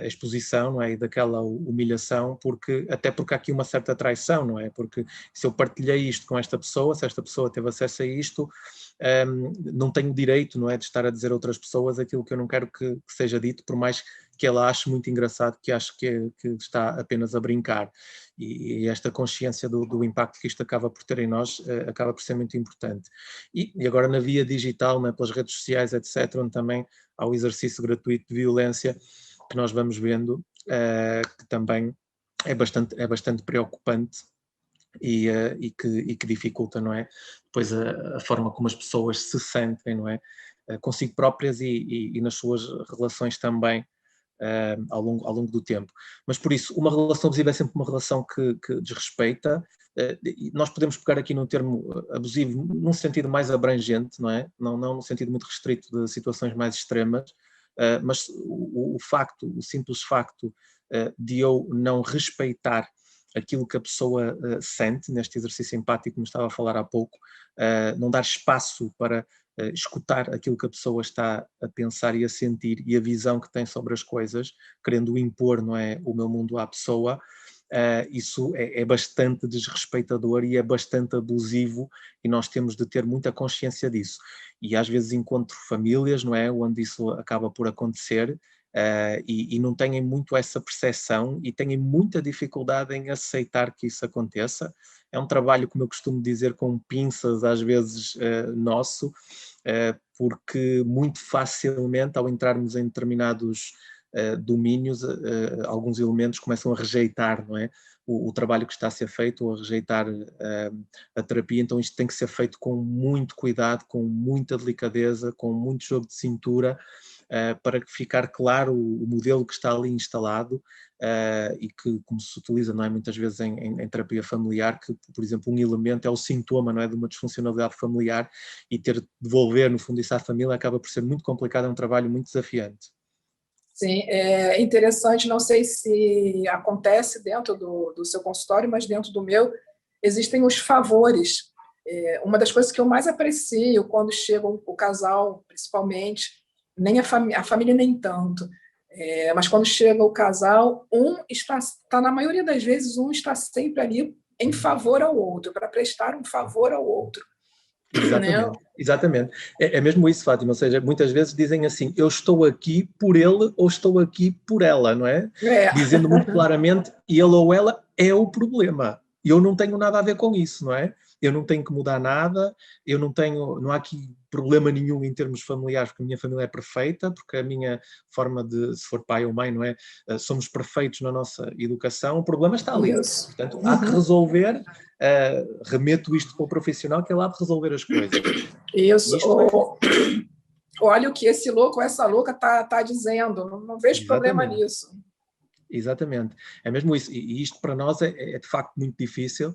A: exposição, não é, e daquela humilhação, até porque há aqui uma certa traição, não é, porque se eu partilhei isto com esta pessoa, se esta pessoa teve acesso a isto, não tenho direito, não é, de estar a dizer a outras pessoas aquilo que eu não quero que seja dito, por mais que ela ache muito engraçado, que ache que está apenas a brincar. E esta consciência do impacto que isto acaba por ter em nós acaba por ser muito importante. E agora na via digital, né, pelas redes sociais, etc., onde também há o exercício gratuito de violência, que nós vamos vendo, que também é bastante preocupante e que dificulta, não é? Depois a forma como as pessoas se sentem, não é? Consigo próprias e nas suas relações também, ao longo do tempo. Mas por isso, uma relação abusiva é sempre uma relação que desrespeita. Nós podemos pegar aqui num termo abusivo num sentido mais abrangente, não é? Não num sentido muito restrito de situações mais extremas, mas o simples facto de eu não respeitar aquilo que a pessoa sente, neste exercício empático que me estava a falar há pouco, não dar espaço para escutar aquilo que a pessoa está a pensar e a sentir e a visão que tem sobre as coisas, querendo impor, não é, o meu mundo à pessoa, isso é bastante desrespeitador e é bastante abusivo e nós temos de ter muita consciência disso. E às vezes encontro famílias, não é, onde isso acaba por acontecer, e não têm muito essa percepção e têm muita dificuldade em aceitar que isso aconteça. É um trabalho, como eu costumo dizer, com pinças, às vezes, nosso, porque muito facilmente, ao entrarmos em determinados domínios, alguns elementos começam a rejeitar, não é? O trabalho que está a ser feito, ou a rejeitar a terapia. Então isto tem que ser feito com muito cuidado, com muita delicadeza, com muito jogo de cintura, para ficar claro o modelo que está ali instalado, e que, como se utiliza, não é, muitas vezes em terapia familiar, que, por exemplo, um elemento é o sintoma, não é, de uma disfuncionalidade familiar, e ter de devolver, no fundo, isso à família acaba por ser muito complicado, é um trabalho muito desafiante.
B: Sim, é interessante, não sei se acontece dentro do seu consultório, mas dentro do meu existem os favores. Uma das coisas que eu mais aprecio quando chega o casal, principalmente, nem a família nem tanto, mas quando chega o casal, está na maioria das vezes, um está sempre ali em favor ao outro, para prestar um favor ao outro.
A: Exatamente, exatamente. É mesmo isso, Fátima, ou seja, muitas vezes dizem assim, eu estou aqui por ele ou estou aqui por ela, não é? Dizendo muito claramente, ele ou ela é o problema. Eu não tenho nada a ver com isso, não é? Eu não tenho que mudar nada, não há aqui problema nenhum em termos familiares, porque a minha família é perfeita, porque a minha forma de, se for pai ou mãe, não é? Somos perfeitos na nossa educação, o problema está ali.
B: Isso.
A: Portanto, há que resolver, remeto isto para o profissional, que é lá de resolver as coisas.
B: Isso. Olha o que esse louco ou essa louca tá dizendo, não vejo problema nisso.
A: Exatamente, é mesmo isso, e isto para nós é de facto muito difícil,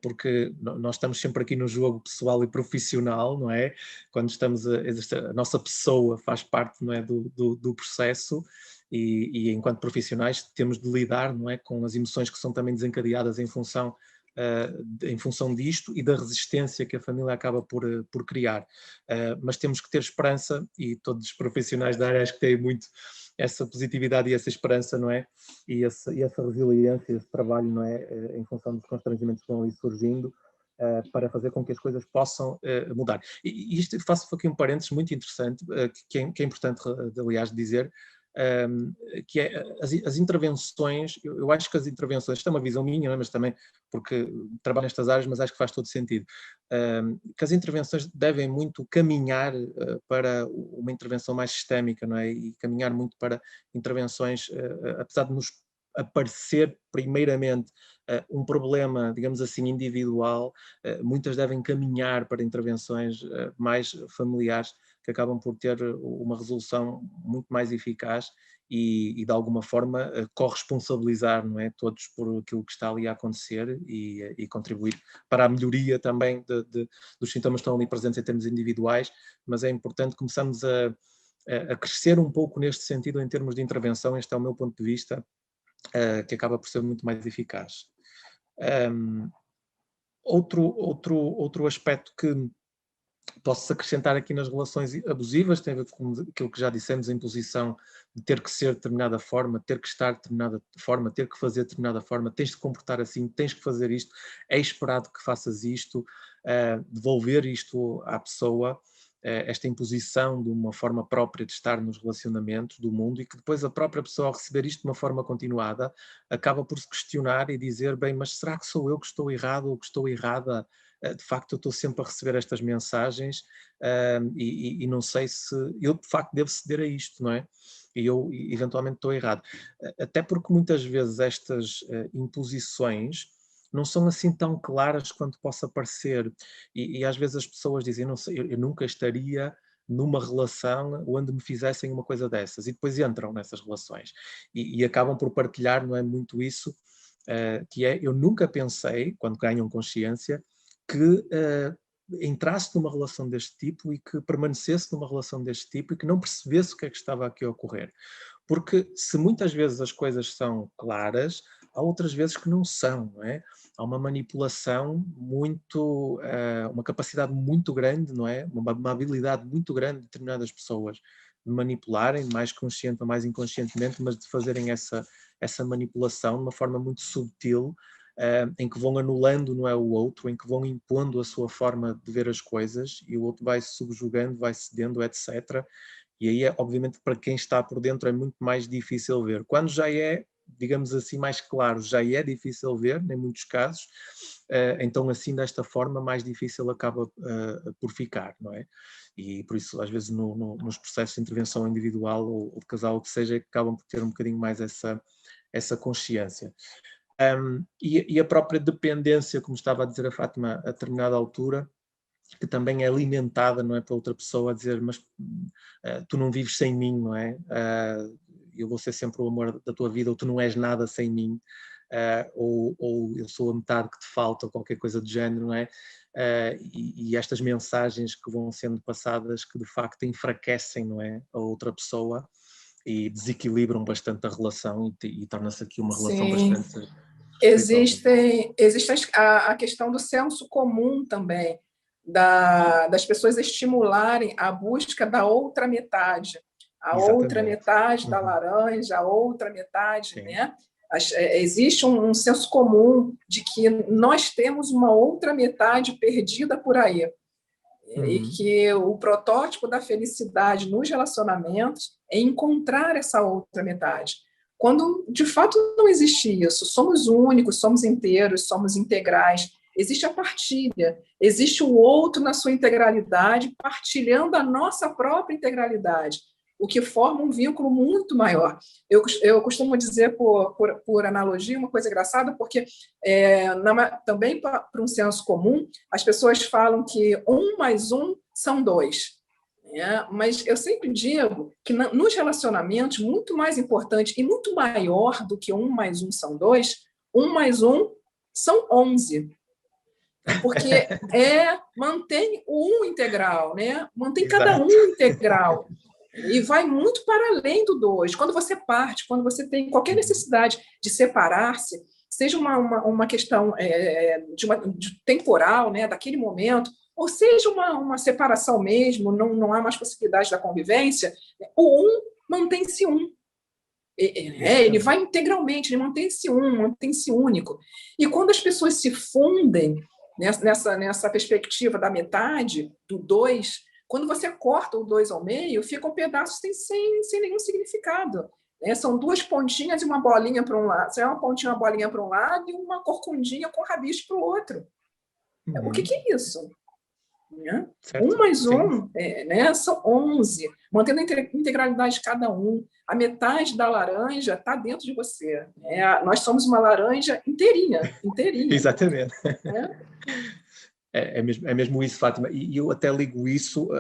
A: porque nós estamos sempre aqui no jogo pessoal e profissional, não é? Quando estamos a nossa pessoa faz parte, não é, do processo, e enquanto profissionais temos de lidar, não é, com as emoções que são também desencadeadas em função disto e da resistência que a família acaba por criar. Mas temos que ter esperança, e todos os profissionais da área acho que têm muito essa positividade e essa esperança, não é? E essa resiliência, esse trabalho, não é? Em função dos constrangimentos que vão ali surgindo, para fazer com que as coisas possam mudar. E isto, faço aqui um parênteses muito interessante, que é importante, aliás, dizer, que é as intervenções. Eu acho que as intervenções, isto é uma visão minha, não é? Mas também porque trabalho nestas áreas, mas acho que faz todo sentido, que as intervenções devem muito caminhar para uma intervenção mais sistémica, não é? E caminhar muito para intervenções, apesar de nos aparecer primeiramente um problema, digamos assim, individual, muitas devem caminhar para intervenções mais familiares, que acabam por ter uma resolução muito mais eficaz e de alguma forma corresponsabilizar, não é, todos por aquilo que está ali a acontecer e contribuir para a melhoria também dos sintomas que estão ali presentes em termos individuais, mas é importante começarmos a crescer um pouco neste sentido em termos de intervenção. Este é o meu ponto de vista, que acaba por ser muito mais eficaz. Outro aspecto que posso acrescentar aqui nas relações abusivas tem a ver com aquilo que já dissemos, a imposição de ter que ser de determinada forma, ter que estar de determinada forma, ter que fazer de determinada forma, tens de comportar assim, tens que fazer isto, é esperado que faças isto, devolver isto à pessoa, esta imposição de uma forma própria de estar nos relacionamentos do mundo, e que depois a própria pessoa, ao receber isto de uma forma continuada, acaba por se questionar e dizer, bem, mas será que sou eu que estou errado ou que estou errada? De facto eu estou sempre a receber estas mensagens, e não sei se eu de facto devo ceder a isto, não é? E eu eventualmente estou errado. Até porque muitas vezes estas imposições não são assim tão claras quanto possa parecer, e às vezes as pessoas dizem, não sei, eu nunca estaria numa relação onde me fizessem uma coisa dessas, e depois entram nessas relações e acabam por partilhar, não é, muito isso, que é, eu nunca pensei, quando ganham consciência, que entrasse numa relação deste tipo e que permanecesse numa relação deste tipo e que não percebesse o que é que estava aqui a ocorrer. Porque se muitas vezes as coisas são claras, há outras vezes que não são, não é? Há uma manipulação muito, uma capacidade muito grande, não é? Uma habilidade muito grande de determinadas pessoas de manipularem, mais consciente ou mais inconscientemente, mas de fazerem essa manipulação de uma forma muito subtil, em que vão anulando, não é, o outro, em que vão impondo a sua forma de ver as coisas, e o outro vai se subjugando, vai cedendo, etc. E aí, obviamente, para quem está por dentro é muito mais difícil ver. Quando já é, digamos assim, mais claro, já é difícil ver, em muitos casos, então assim, desta forma, mais difícil acaba por ficar, não é? E por isso, às vezes, nos processos de intervenção individual ou de casal, o que seja, acabam por ter um bocadinho mais essa consciência. E a própria dependência, como estava a dizer a Fátima, a determinada altura, que também é alimentada, não é, pela outra pessoa, a dizer, mas tu não vives sem mim, não é? Eu vou ser sempre o amor da tua vida, ou tu não és nada sem mim, ou eu sou a metade que te falta, ou qualquer coisa do género, não é? E estas mensagens que vão sendo passadas, que de facto enfraquecem, não é, a outra pessoa e desequilibram bastante a relação, e torna-se aqui uma relação
B: Sim.
A: bastante...
B: Existe a questão do senso comum também, das pessoas estimularem a busca da outra metade, a outra
A: Exatamente.
B: metade da laranja, a outra metade,
A: Sim.
B: né? Existe um senso comum de que nós temos uma outra metade perdida por aí, e que o protótipo da felicidade nos relacionamentos é encontrar essa outra metade. Quando, de fato, não existe isso. Somos únicos, somos inteiros, somos integrais. Existe a partilha, existe o outro na sua integralidade, partilhando a nossa própria integralidade, o que forma um vínculo muito maior. Eu costumo dizer, por analogia, uma coisa engraçada, porque também para um senso comum, as pessoas falam que 1 mais 1 são 2. Mas eu sempre digo que nos relacionamentos, muito mais importante e muito maior do que 1 mais 1 são 2, 1 mais 1 são 11. Porque mantém o 1 integral, né? Mantém cada
A: Exato.
B: 1 integral. E vai muito para além do 2. Quando você parte, quando você tem qualquer necessidade de separar-se, seja uma questão de temporal, né, daquele momento, ou seja uma separação mesmo, não há mais possibilidade da convivência, o 1 mantém-se 1. Ele vai integralmente, ele mantém-se 1, mantém-se único. E quando as pessoas se fundem nessa perspectiva da metade, do 2, quando você corta o 2 ao meio, fica um pedaço sem nenhum significado. São 2 pontinhas e uma bolinha para um lado. Uma pontinha e uma bolinha para um lado e uma corcundinha com rabisco para o outro. O que é isso? 1 mais 1 são 11, mantendo a integralidade de cada um. A metade da laranja está dentro de você. Nós somos uma laranja inteirinha.
A: Exatamente. É mesmo isso, Fátima. E eu até ligo isso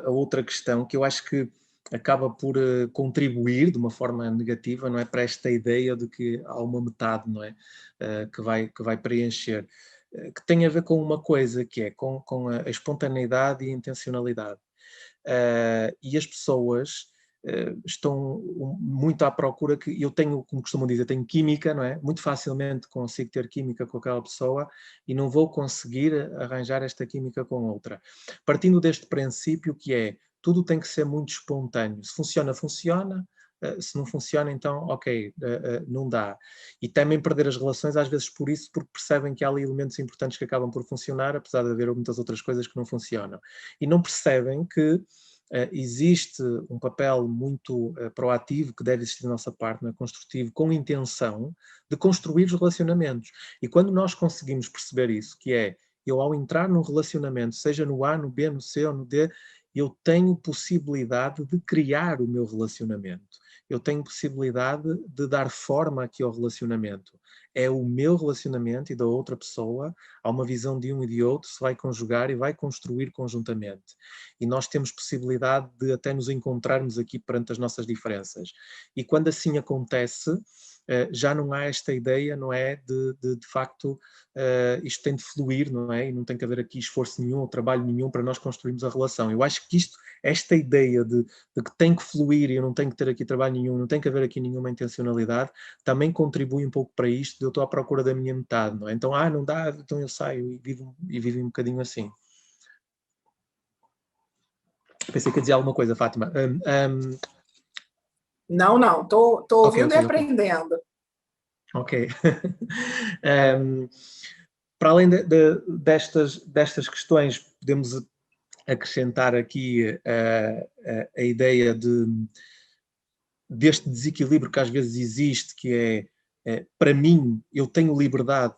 A: a outra questão, que eu acho que acaba por contribuir de uma forma negativa, não é, para esta ideia de que há uma metade, não é, que vai preencher, que tem a ver com uma coisa que é com a espontaneidade e a intencionalidade. E as pessoas estão muito à procura, que eu tenho, como costumam dizer, tenho química, não é? Muito facilmente consigo ter química com aquela pessoa e não vou conseguir arranjar esta química com outra. Partindo deste princípio que é, tudo tem que ser muito espontâneo. Se funciona, funciona. Se não funciona, então, ok, não dá. E temem perder as relações, às vezes por isso, porque percebem que há ali elementos importantes que acabam por funcionar, apesar de haver muitas outras coisas que não funcionam. E não percebem que existe um papel muito proativo que deve existir da nossa parte, não é? Construtivo, com intenção de construir os relacionamentos. E quando nós conseguimos perceber isso, que é, eu ao entrar num relacionamento, seja no A, no B, no C ou no D, eu tenho possibilidade de criar o meu relacionamento. Eu tenho possibilidade de dar forma aqui ao relacionamento. É o meu relacionamento e da outra pessoa, há uma visão de um e de outro, se vai conjugar e vai construir conjuntamente. E nós temos possibilidade de até nos encontrarmos aqui perante as nossas diferenças. E quando assim acontece, já não há esta ideia, não é, de facto, isto tem de fluir, não é? E não tem que haver aqui esforço nenhum ou trabalho nenhum para nós construirmos a relação. Eu acho que esta ideia de que tem que fluir e eu não tenho que ter aqui trabalho nenhum, não tem que haver aqui nenhuma intencionalidade, também contribui um pouco para isto, de eu estou à procura da minha metade, não é? Então, não dá, então eu saio e vivo um bocadinho assim. Pensei que ia dizer alguma coisa, Fátima.
B: Não, estou ouvindo e aprendendo.
A: Ok. Para além destas questões, podemos acrescentar aqui a ideia deste desequilíbrio que às vezes existe, que é para mim, eu tenho liberdade,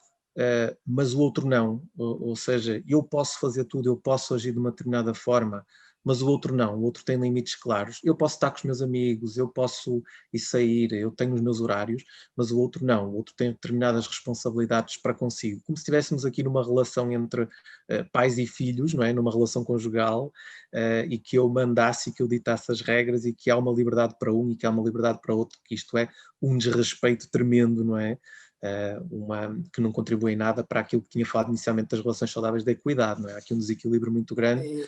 A: mas o outro não. Ou seja, eu posso fazer tudo, eu posso agir de uma determinada forma, mas o outro não, o outro tem limites claros. Eu posso estar com os meus amigos, eu posso ir sair, eu tenho os meus horários, mas o outro não, o outro tem determinadas responsabilidades para consigo. Como se estivéssemos aqui numa relação entre pais e filhos, não é? Numa relação conjugal, e que eu mandasse e que eu ditasse as regras e que há uma liberdade para um e que há uma liberdade para outro, que isto é um desrespeito tremendo, não é? Que não contribui em nada para aquilo que tinha falado inicialmente das relações saudáveis da equidade, não é? Há aqui um desequilíbrio muito grande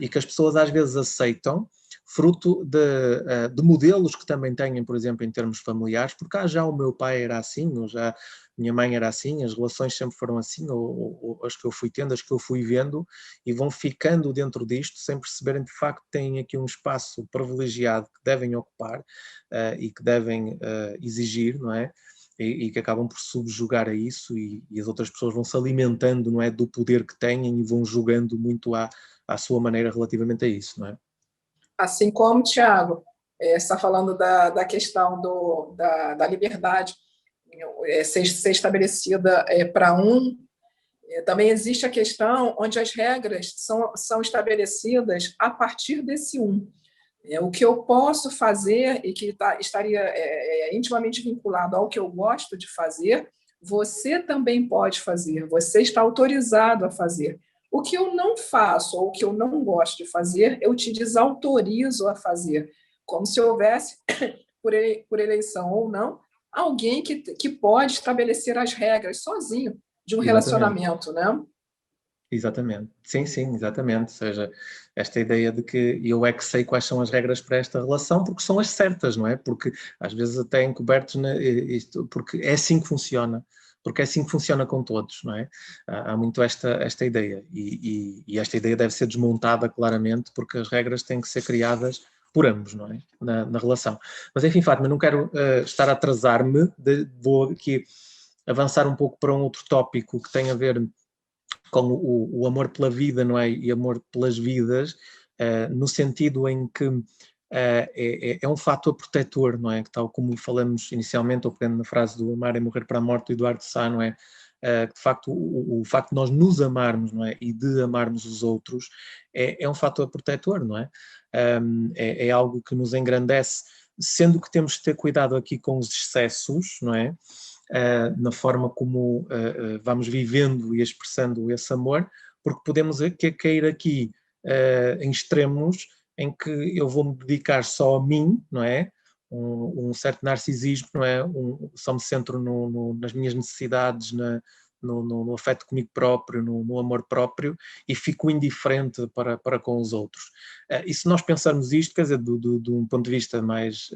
A: e que as pessoas às vezes aceitam, fruto de modelos que também têm, por exemplo, em termos familiares, porque já o meu pai era assim, ou já minha mãe era assim, as relações sempre foram assim, ou as que eu fui tendo, as que eu fui vendo, e vão ficando dentro disto, sem perceberem de facto que têm aqui um espaço privilegiado que devem ocupar e que devem exigir, não é? E que acabam por subjugar a isso e as outras pessoas vão se alimentando, não é, do poder que têm e vão julgando muito à sua maneira relativamente a isso, não é?
B: Assim como, Tiago, está falando da questão da liberdade ser estabelecida para um, também existe a questão onde as regras são estabelecidas a partir desse um. O que eu posso fazer e que estaria intimamente vinculado ao que eu gosto de fazer, você também pode fazer, você está autorizado a fazer. O que eu não faço, ou o que eu não gosto de fazer, eu te desautorizo a fazer, como se houvesse, por eleição ou não, alguém que pode estabelecer as regras sozinho de um
A: Exatamente.
B: relacionamento, né?
A: Exatamente, sim, sim, exatamente. Ou seja, esta ideia de que eu é que sei quais são as regras para esta relação, porque são as certas, não é? Porque às vezes até encobertos, isto, porque é assim que funciona, porque é assim que funciona com todos, não é? Há muito esta ideia, e esta ideia deve ser desmontada claramente, porque as regras têm que ser criadas por ambos, não é? Na relação. Mas enfim, Fátima, não quero estar a atrasar-me, vou aqui avançar um pouco para um outro tópico que tem a ver com o amor pela vida, não é? E amor pelas vidas, no sentido em que é um fator protetor, não é? Que tal como falamos inicialmente, ou pegando na frase do amar é morrer para a morte do Eduardo Sá, não é? De facto, o facto de nós nos amarmos, não é? E de amarmos os outros é um fator protetor, não é? É algo que nos engrandece, sendo que temos de ter cuidado aqui com os excessos, não é? Na forma como vamos vivendo e expressando esse amor, porque podemos cair aqui em extremos em que eu vou me dedicar só a mim, não é? Um certo narcisismo, não é? Só me centro nas minhas necessidades, no afeto comigo próprio, no amor próprio, e fico indiferente para com os outros. E se nós pensarmos isto, quer dizer, de um ponto de vista mais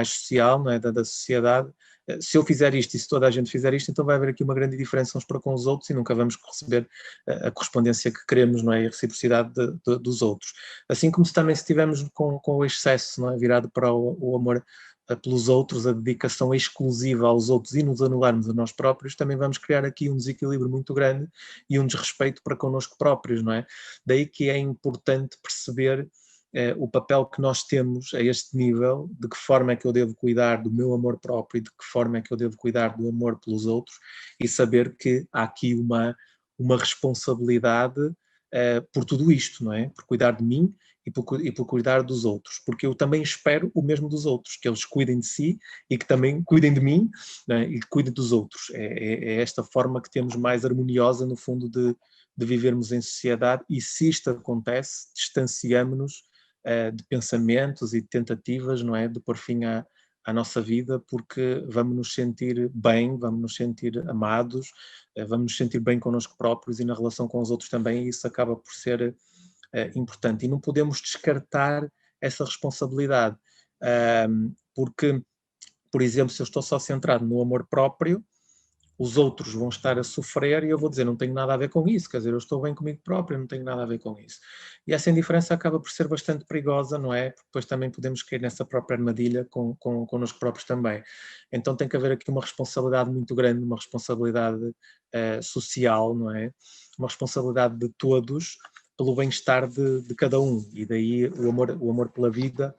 A: social, não é? Da sociedade, se eu fizer isto e se toda a gente fizer isto, então vai haver aqui uma grande diferença uns para com os outros e nunca vamos receber a correspondência que queremos, não é? E a reciprocidade dos outros. Assim como também se estivermos com o excesso, não é? Virado para o amor pelos outros, a dedicação exclusiva aos outros e nos anularmos a nós próprios, também vamos criar aqui um desequilíbrio muito grande e um desrespeito para connosco próprios, não é? Daí que é importante perceber o papel que nós temos a este nível, de que forma é que eu devo cuidar do meu amor próprio e de que forma é que eu devo cuidar do amor pelos outros, e saber que há aqui uma responsabilidade por tudo isto, não é? Por cuidar de mim e por cuidar dos outros, porque eu também espero o mesmo dos outros, que eles cuidem de si e que também cuidem de mim, não é? E que cuidem dos outros. É esta forma que temos mais harmoniosa, no fundo, de vivermos em sociedade, e se isto acontece, distanciamos-nos de pensamentos e de tentativas, não é? De pôr fim à nossa vida, porque vamos nos sentir bem, vamos nos sentir amados, vamos nos sentir bem connosco próprios e na relação com os outros também, e isso acaba por ser importante. E não podemos descartar essa responsabilidade, porque, por exemplo, se eu estou só centrado no amor próprio, os outros vão estar a sofrer e eu vou dizer, não tenho nada a ver com isso, quer dizer, eu estou bem comigo próprio, não tenho nada a ver com isso. E essa indiferença acaba por ser bastante perigosa, não é? Porque depois também podemos cair nessa própria armadilha connosco próprios também. Então tem que haver aqui uma responsabilidade muito grande, uma responsabilidade social, não é? Uma responsabilidade de todos pelo bem-estar de cada um. E daí o amor pela vida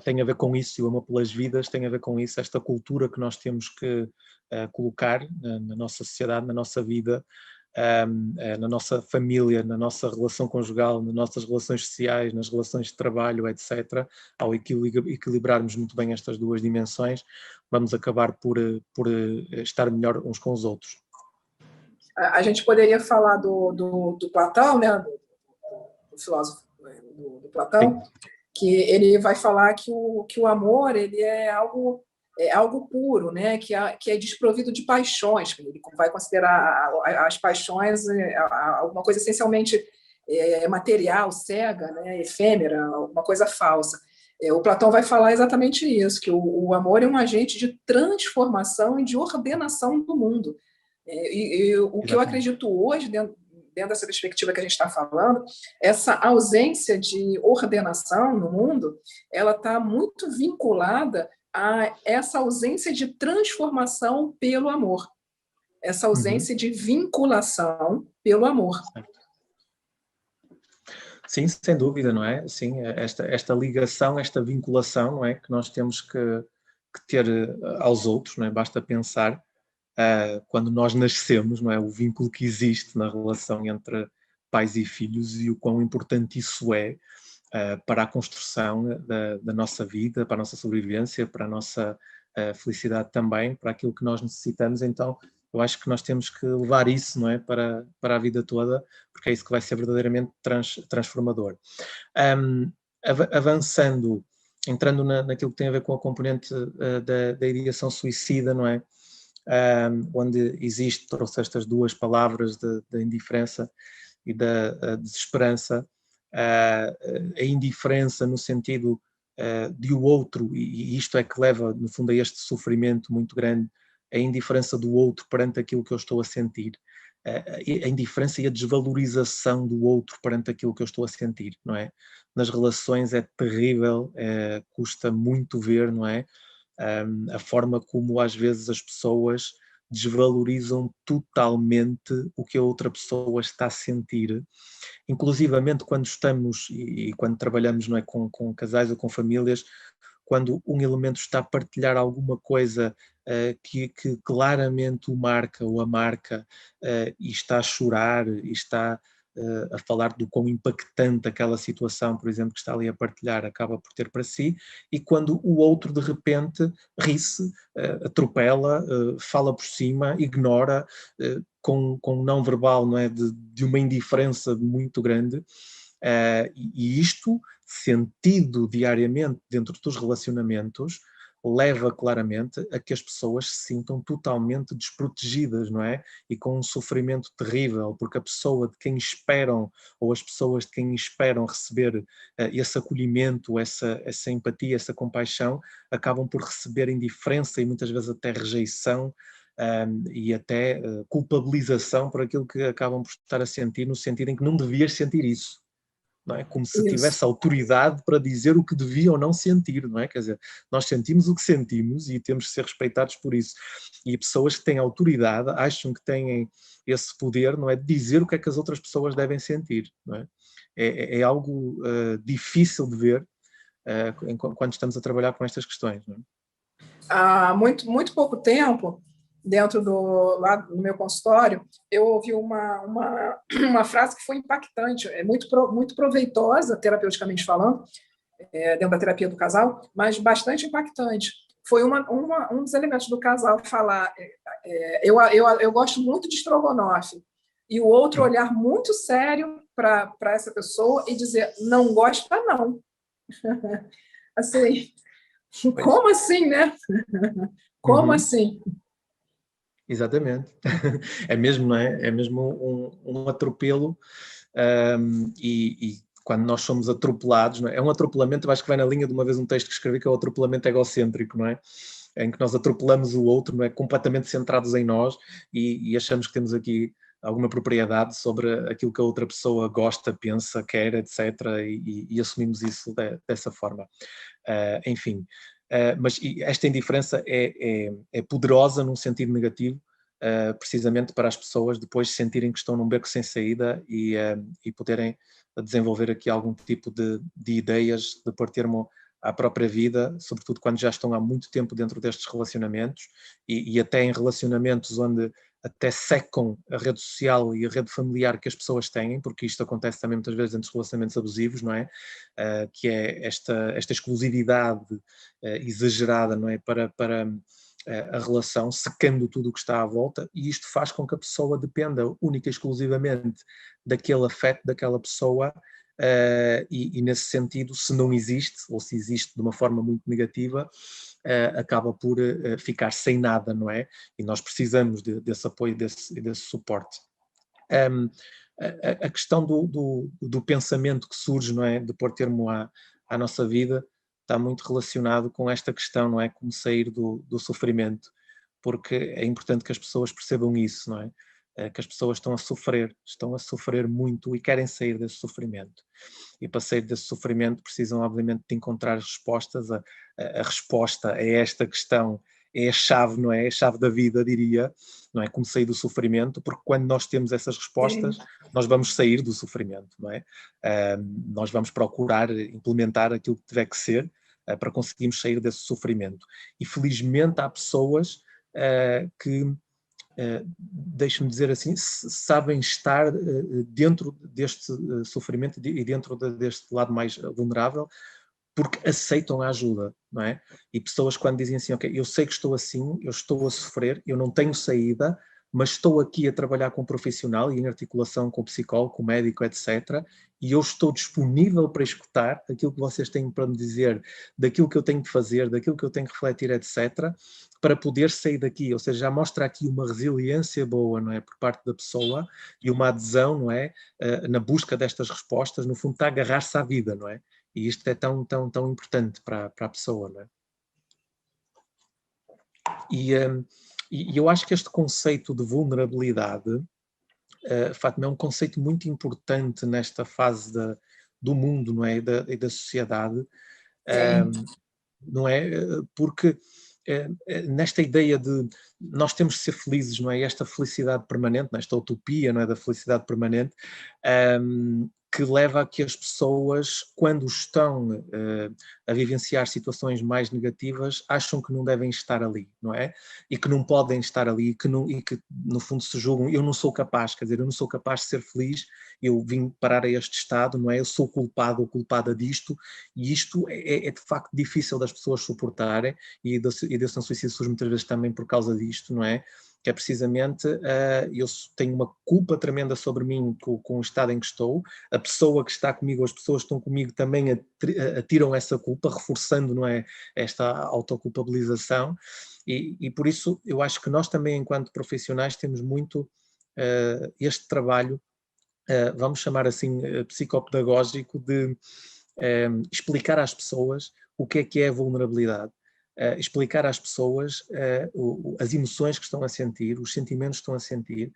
A: tem a ver com isso, e o amor pelas vidas tem a ver com isso, esta cultura que nós temos que colocar na nossa sociedade, na nossa vida, na nossa família, na nossa relação conjugal, nas nossas relações sociais, nas relações de trabalho, etc. Ao equilibrarmos muito bem estas duas dimensões, vamos acabar por estar melhor uns com os outros.
B: A gente poderia falar do Platão, né? Do filósofo do Platão, sim, que ele vai falar que o amor ele é algo puro, né? Que é desprovido de paixões. Ele vai considerar as paixões alguma coisa essencialmente material, cega, né? Efêmera, alguma coisa falsa. O Platão vai falar exatamente isso, que o amor é um agente de transformação e de ordenação do mundo. E o que eu acredito hoje, dentro dessa perspectiva que a gente está falando, essa ausência de ordenação no mundo, ela está muito vinculada a essa ausência de transformação pelo amor, essa ausência de vinculação pelo amor.
A: Sim, sem dúvida, não é? Sim, esta ligação, esta vinculação, não é? Que nós temos que ter aos outros, não é? Basta pensar quando nós nascemos, não é? O vínculo que existe na relação entre pais e filhos e o quão importante isso é para a construção da nossa vida, para a nossa sobrevivência, para a nossa felicidade também, para aquilo que nós necessitamos. Então, eu acho que nós temos que levar isso, não é, para a vida toda, porque é isso que vai ser verdadeiramente transformador. Avançando, entrando naquilo que tem a ver com a componente da ideação suicida, não é? Onde existe, trouxe estas duas palavras da indiferença e da desesperança, a indiferença no sentido de o outro, e isto é que leva, no fundo, a este sofrimento muito grande, a indiferença do outro perante aquilo que eu estou a sentir, a indiferença e a desvalorização do outro perante aquilo que eu estou a sentir, não é? Nas relações é terrível, custa muito ver, não é? A forma como às vezes as pessoas desvalorizam totalmente o que a outra pessoa está a sentir, inclusivamente quando estamos e quando trabalhamos, não é, com casais ou com famílias, quando um elemento está a partilhar alguma coisa que claramente o marca ou a marca e está a chorar e está a falar do quão impactante aquela situação, por exemplo, que está ali a partilhar, acaba por ter para si, e quando o outro de repente ri-se, atropela, fala por cima, ignora, com não verbal, não é, de uma indiferença muito grande, e isto, sentido diariamente dentro dos relacionamentos, leva claramente a que as pessoas se sintam totalmente desprotegidas, não é? E com um sofrimento terrível, porque a pessoa de quem esperam, ou as pessoas de quem esperam receber esse acolhimento, essa empatia, essa compaixão, acabam por receber indiferença e muitas vezes até rejeição, e até culpabilização por aquilo que acabam por estar a sentir, no sentido em que não devias sentir isso. Não é? Como se tivesse autoridade para dizer o que devia ou não sentir, não é? Quer dizer, nós sentimos o que sentimos e temos que ser respeitados por isso. E pessoas que têm autoridade acham que têm esse poder, não é, de dizer o que é que as outras pessoas devem sentir, não é? É algo difícil de ver quando estamos a trabalhar com estas questões, não é?
B: Há muito pouco tempo, lá do meu consultório, eu ouvi uma frase que foi impactante, muito proveitosa, terapeuticamente falando, dentro da terapia do casal, mas bastante impactante. Foi um dos elementos do casal falar, eu gosto muito de estrogonofe, e o outro olhar muito sério para essa pessoa e dizer, não gosta não. Assim, como assim, né? Como assim?
A: Exatamente. É mesmo, não é? É mesmo um atropelo, e quando nós somos atropelados, não é? É um atropelamento, eu acho que vai na linha de uma vez um texto que escrevi, que é o atropelamento egocêntrico, não é? Em que nós atropelamos o outro, não é? Completamente centrados em nós e achamos que temos aqui alguma propriedade sobre aquilo que a outra pessoa gosta, pensa, quer, etc. E assumimos isso dessa forma. Enfim, mas esta indiferença é poderosa num sentido negativo, precisamente para as pessoas depois sentirem que estão num beco sem saída e poderem desenvolver aqui algum tipo de ideias de pôr termo à própria vida, sobretudo quando já estão há muito tempo dentro destes relacionamentos e até em relacionamentos onde até secam a rede social e a rede familiar que as pessoas têm, porque isto acontece também muitas vezes entre os relacionamentos abusivos, não é? Que é esta exclusividade exagerada, não é? Para a relação, secando tudo o que está à volta, e isto faz com que a pessoa dependa única e exclusivamente daquele afeto daquela pessoa, e nesse sentido, se não existe, ou se existe de uma forma muito negativa, acaba por ficar sem nada, não é? E nós precisamos desse apoio, desse suporte. A questão do pensamento que surge, não é? De pôr termo à nossa vida, está muito relacionado com esta questão, não é? Como sair do sofrimento, porque é importante que as pessoas percebam isso, não é? Que as pessoas estão a sofrer muito e querem sair desse sofrimento. E para sair desse sofrimento precisam, obviamente, de encontrar respostas. A resposta a esta questão é a chave, não é? É a chave da vida, diria, não é? Como sair do sofrimento, porque quando nós temos essas respostas, nós vamos sair do sofrimento, não é? Nós vamos procurar implementar aquilo que tiver que ser para conseguirmos sair desse sofrimento. E felizmente há pessoas que, deixe-me dizer assim, sabem estar dentro deste sofrimento e dentro deste lado mais vulnerável, porque aceitam a ajuda, não é? E pessoas quando dizem assim, ok, eu sei que estou assim, eu estou a sofrer, eu não tenho saída, mas estou aqui a trabalhar com um profissional e em articulação com o psicólogo, com o médico, etc. E eu estou disponível para escutar aquilo que vocês têm para me dizer, daquilo que eu tenho de fazer, daquilo que eu tenho que refletir, etc., para poder sair daqui. Ou seja, já mostra aqui uma resiliência boa, não é, por parte da pessoa e uma adesão, não é, na busca destas respostas, no fundo está a agarrar-se à vida, não é? E isto é tão, tão, tão importante para a pessoa, não é? E eu acho que este conceito de vulnerabilidade, Fátima, é um conceito muito importante nesta fase do mundo, não é? E da sociedade, não é? Porque nesta ideia de nós temos de ser felizes, não é? Esta felicidade permanente, nesta utopia, não é? Da felicidade permanente, que leva a que as pessoas, quando estão a vivenciar situações mais negativas, acham que não devem estar ali, não é? E que não podem estar ali, e que no fundo se julgam, eu não sou capaz, quer dizer, eu não sou capaz de ser feliz, eu vim parar a este estado, não é? Eu sou culpado ou culpada disto, e isto é de facto difícil das pessoas suportarem, e a ideação suicida surge muitas vezes também por causa disto, não é? Que é precisamente, eu tenho uma culpa tremenda sobre mim com o estado em que estou, a pessoa que está comigo, as pessoas que estão comigo também atiram essa culpa, reforçando, não é, esta autoculpabilização, e por isso eu acho que nós também, enquanto profissionais, temos muito este trabalho, vamos chamar assim, psicopedagógico, de explicar às pessoas o que é a vulnerabilidade. Explicar às pessoas as emoções que estão a sentir, os sentimentos que estão a sentir,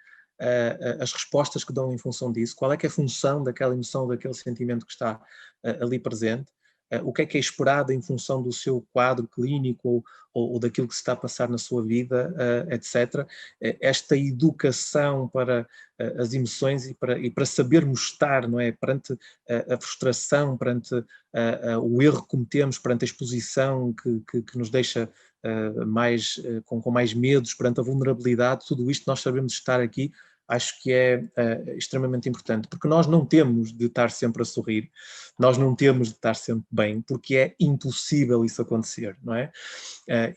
A: as respostas que dão em função disso, qual é que é a função daquela emoção, daquele sentimento que está ali presente, o que é esperado em função do seu quadro clínico ou daquilo que se está a passar na sua vida, etc. Esta educação para as emoções e para sabermos estar, não é, perante a frustração, perante o erro que cometemos, perante a exposição que nos deixa com mais medos, perante a vulnerabilidade, tudo isto nós sabemos estar aqui, acho que é extremamente importante, porque nós não temos de estar sempre a sorrir, nós não temos de estar sempre bem, porque é impossível isso acontecer, não é?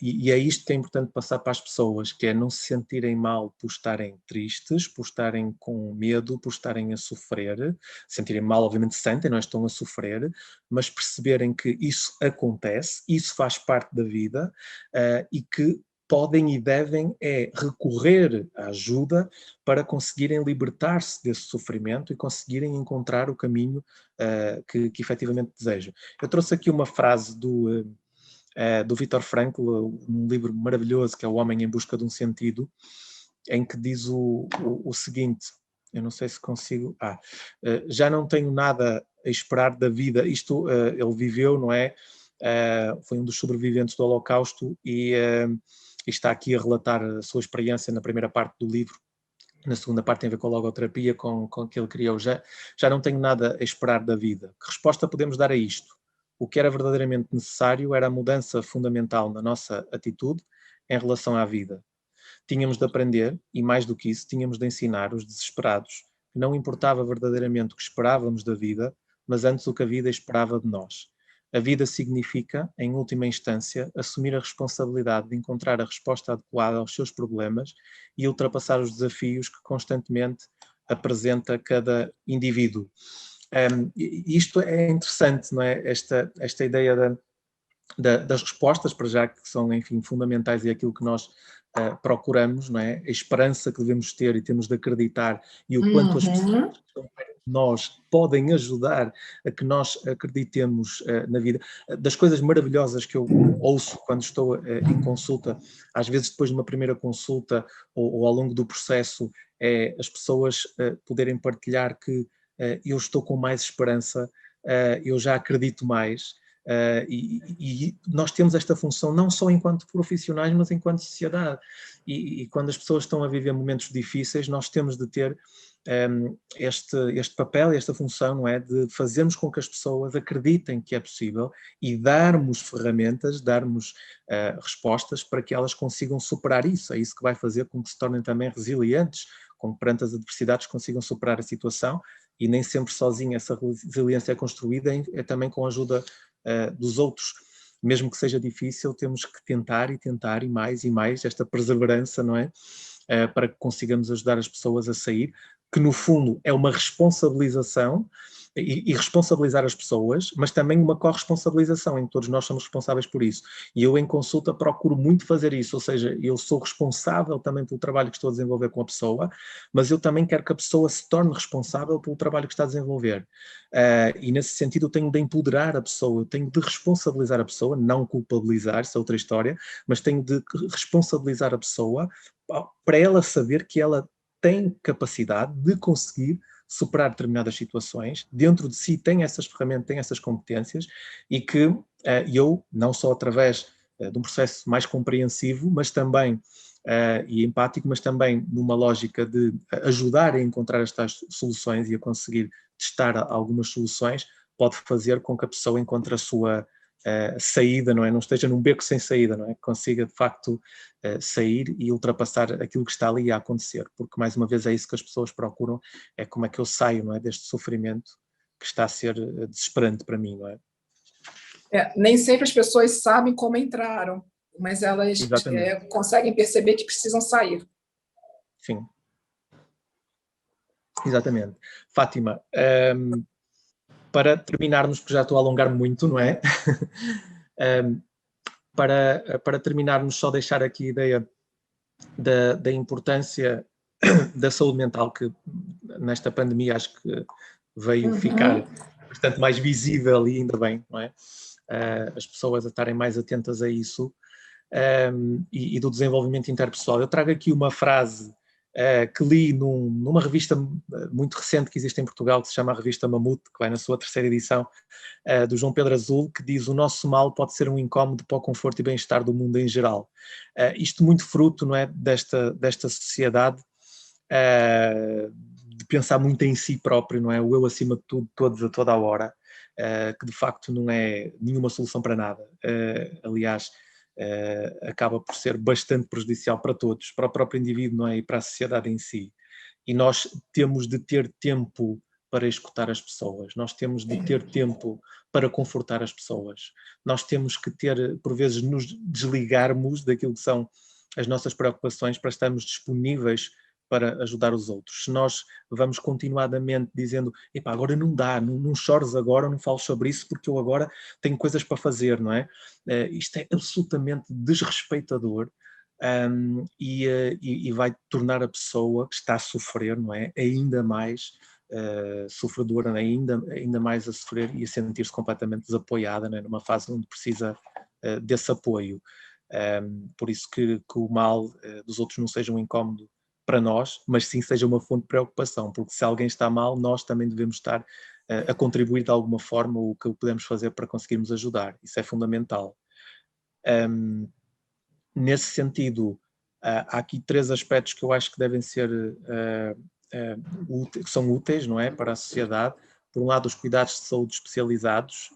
A: E é isto que é importante passar para as pessoas, que é não se sentirem mal por estarem tristes, por estarem com medo, por estarem a sofrer, sentirem mal, obviamente sentem, não estão a sofrer, mas perceberem que isso acontece, isso faz parte da vida, e que podem e devem recorrer à ajuda para conseguirem libertar-se desse sofrimento e conseguirem encontrar o caminho que efetivamente desejam. Eu trouxe aqui uma frase do Viktor Frankl, um livro maravilhoso que é O Homem em Busca de um Sentido, em que diz o seguinte, eu não sei se consigo... já não tenho nada a esperar da vida. Isto, ele viveu, não é? Foi um dos sobreviventes do Holocausto e está aqui a relatar a sua experiência na primeira parte do livro. Na segunda parte tem a ver com a logoterapia, com que ele criou. Já não tenho nada a esperar da vida. Que resposta podemos dar a isto? O que era verdadeiramente necessário era a mudança fundamental na nossa atitude em relação à vida. Tínhamos de aprender, e mais do que isso, tínhamos de ensinar os desesperados que não importava verdadeiramente o que esperávamos da vida, mas antes o que a vida esperava de nós. A vida significa, em última instância, assumir a responsabilidade de encontrar a resposta adequada aos seus problemas e ultrapassar os desafios que constantemente apresenta cada indivíduo. Isto é interessante, não é? Esta ideia das respostas, para já, que são, enfim, fundamentais e aquilo que nós procuramos, não é? A esperança que devemos ter e temos de acreditar, e o quanto as pessoas que estão perto de nós podem ajudar a que nós acreditemos na vida. Das coisas maravilhosas que eu ouço quando estou em consulta, às vezes depois de uma primeira consulta ou ao longo do processo, é as pessoas poderem partilhar que eu estou com mais esperança, eu já acredito mais. E nós temos esta função não só enquanto profissionais, mas enquanto sociedade. E quando as pessoas estão a viver momentos difíceis, nós temos de ter este papel e esta função, não é? De fazermos com que as pessoas acreditem que é possível e darmos ferramentas, darmos respostas para que elas consigam superar isso. É isso que vai fazer com que se tornem também resilientes, com que perante as adversidades consigam superar a situação, e nem sempre sozinha essa resiliência é construída, é também com a ajuda dos outros. Mesmo que seja difícil, temos que tentar e mais, esta perseverança, não é? para que consigamos ajudar as pessoas a sair, que no fundo é uma responsabilização e responsabilizar as pessoas, mas também uma corresponsabilização, em que todos nós somos responsáveis por isso. E eu em consulta procuro muito fazer isso, ou seja, eu sou responsável também pelo trabalho que estou a desenvolver com a pessoa, mas eu também quero que a pessoa se torne responsável pelo trabalho que está a desenvolver. E nesse sentido eu tenho de empoderar a pessoa, eu tenho de responsabilizar a pessoa, não culpabilizar, isso é outra história, mas tenho de responsabilizar a pessoa para ela saber que ela tem capacidade de conseguir superar determinadas situações, dentro de si tem essas ferramentas, tem essas competências, e que eu, não só através de um processo mais compreensivo, mas também e empático, mas também numa lógica de ajudar a encontrar estas soluções e a conseguir testar algumas soluções, pode fazer com que a pessoa encontre a sua saída, não é? Não esteja num beco sem saída, não é? Que consiga de facto sair e ultrapassar aquilo que está ali a acontecer, porque mais uma vez é isso que as pessoas procuram, é como é que eu saio, não é, deste sofrimento que está a ser desesperante para mim, não é?
B: Nem sempre as pessoas sabem como entraram, mas elas conseguem perceber que precisam sair.
A: Sim. Exatamente. Fátima, para terminarmos, porque já estou a alongar muito, não é? Para terminarmos, só deixar aqui a ideia da importância da saúde mental, que nesta pandemia acho que veio ficar bastante mais visível, e ainda bem, não é? As pessoas a estarem mais atentas a isso, e do desenvolvimento interpessoal. Eu trago aqui uma frase que li numa revista muito recente que existe em Portugal, que se chama a Revista Mamute, que vai na sua 3ª edição, do João Pedro Azul, que diz: o nosso mal pode ser um incómodo para o conforto e bem-estar do mundo em geral. Isto muito fruto, não é, desta sociedade de pensar muito em si próprio, não é? O eu acima de tudo, todos a toda a hora, que de facto não é nenhuma solução para nada. Aliás, acaba por ser bastante prejudicial para todos, para o próprio indivíduo, não é? E para a sociedade em si. E nós temos de ter tempo para escutar as pessoas, nós temos de ter tempo para confortar as pessoas, nós temos que ter, por vezes, nos desligarmos daquilo que são as nossas preocupações para estarmos disponíveis para ajudar os outros. Se nós vamos continuadamente dizendo: epá, agora não dá, não chores agora, não fales sobre isso porque eu agora tenho coisas para fazer, não é? Isto é absolutamente desrespeitador. E vai tornar a pessoa que está a sofrer, não é, ainda mais sofredora, ainda mais a sofrer e a sentir-se completamente desapoiada, não é? Numa fase onde precisa desse apoio. Por isso que o mal dos outros não seja um incómodo para nós, mas sim seja uma fonte de preocupação, porque se alguém está mal, nós também devemos estar a contribuir de alguma forma o que podemos fazer para conseguirmos ajudar. Isso é fundamental. Nesse sentido, há aqui 3 aspectos que eu acho que devem ser que são úteis, não é, para a sociedade. Por um lado, os cuidados de saúde especializados,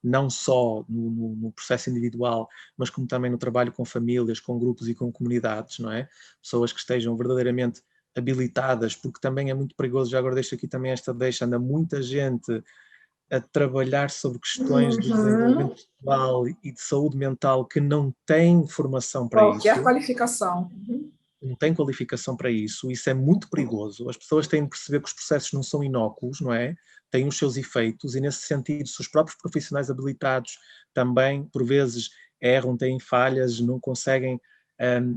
A: não só no processo individual, mas como também no trabalho com famílias, com grupos e com comunidades, não é? Pessoas que estejam verdadeiramente habilitadas, porque também é muito perigoso, já agora deixo aqui também esta deixa, anda muita gente a trabalhar sobre questões de desenvolvimento pessoal e de saúde mental que não têm formação para isso.
B: Qualquer qualificação.
A: Não tem qualificação para isso, isso é muito perigoso. As pessoas têm de perceber que os processos não são inócuos, não é? Têm os seus efeitos e, nesse sentido, se os próprios profissionais habilitados também, por vezes, erram, têm falhas, não conseguem,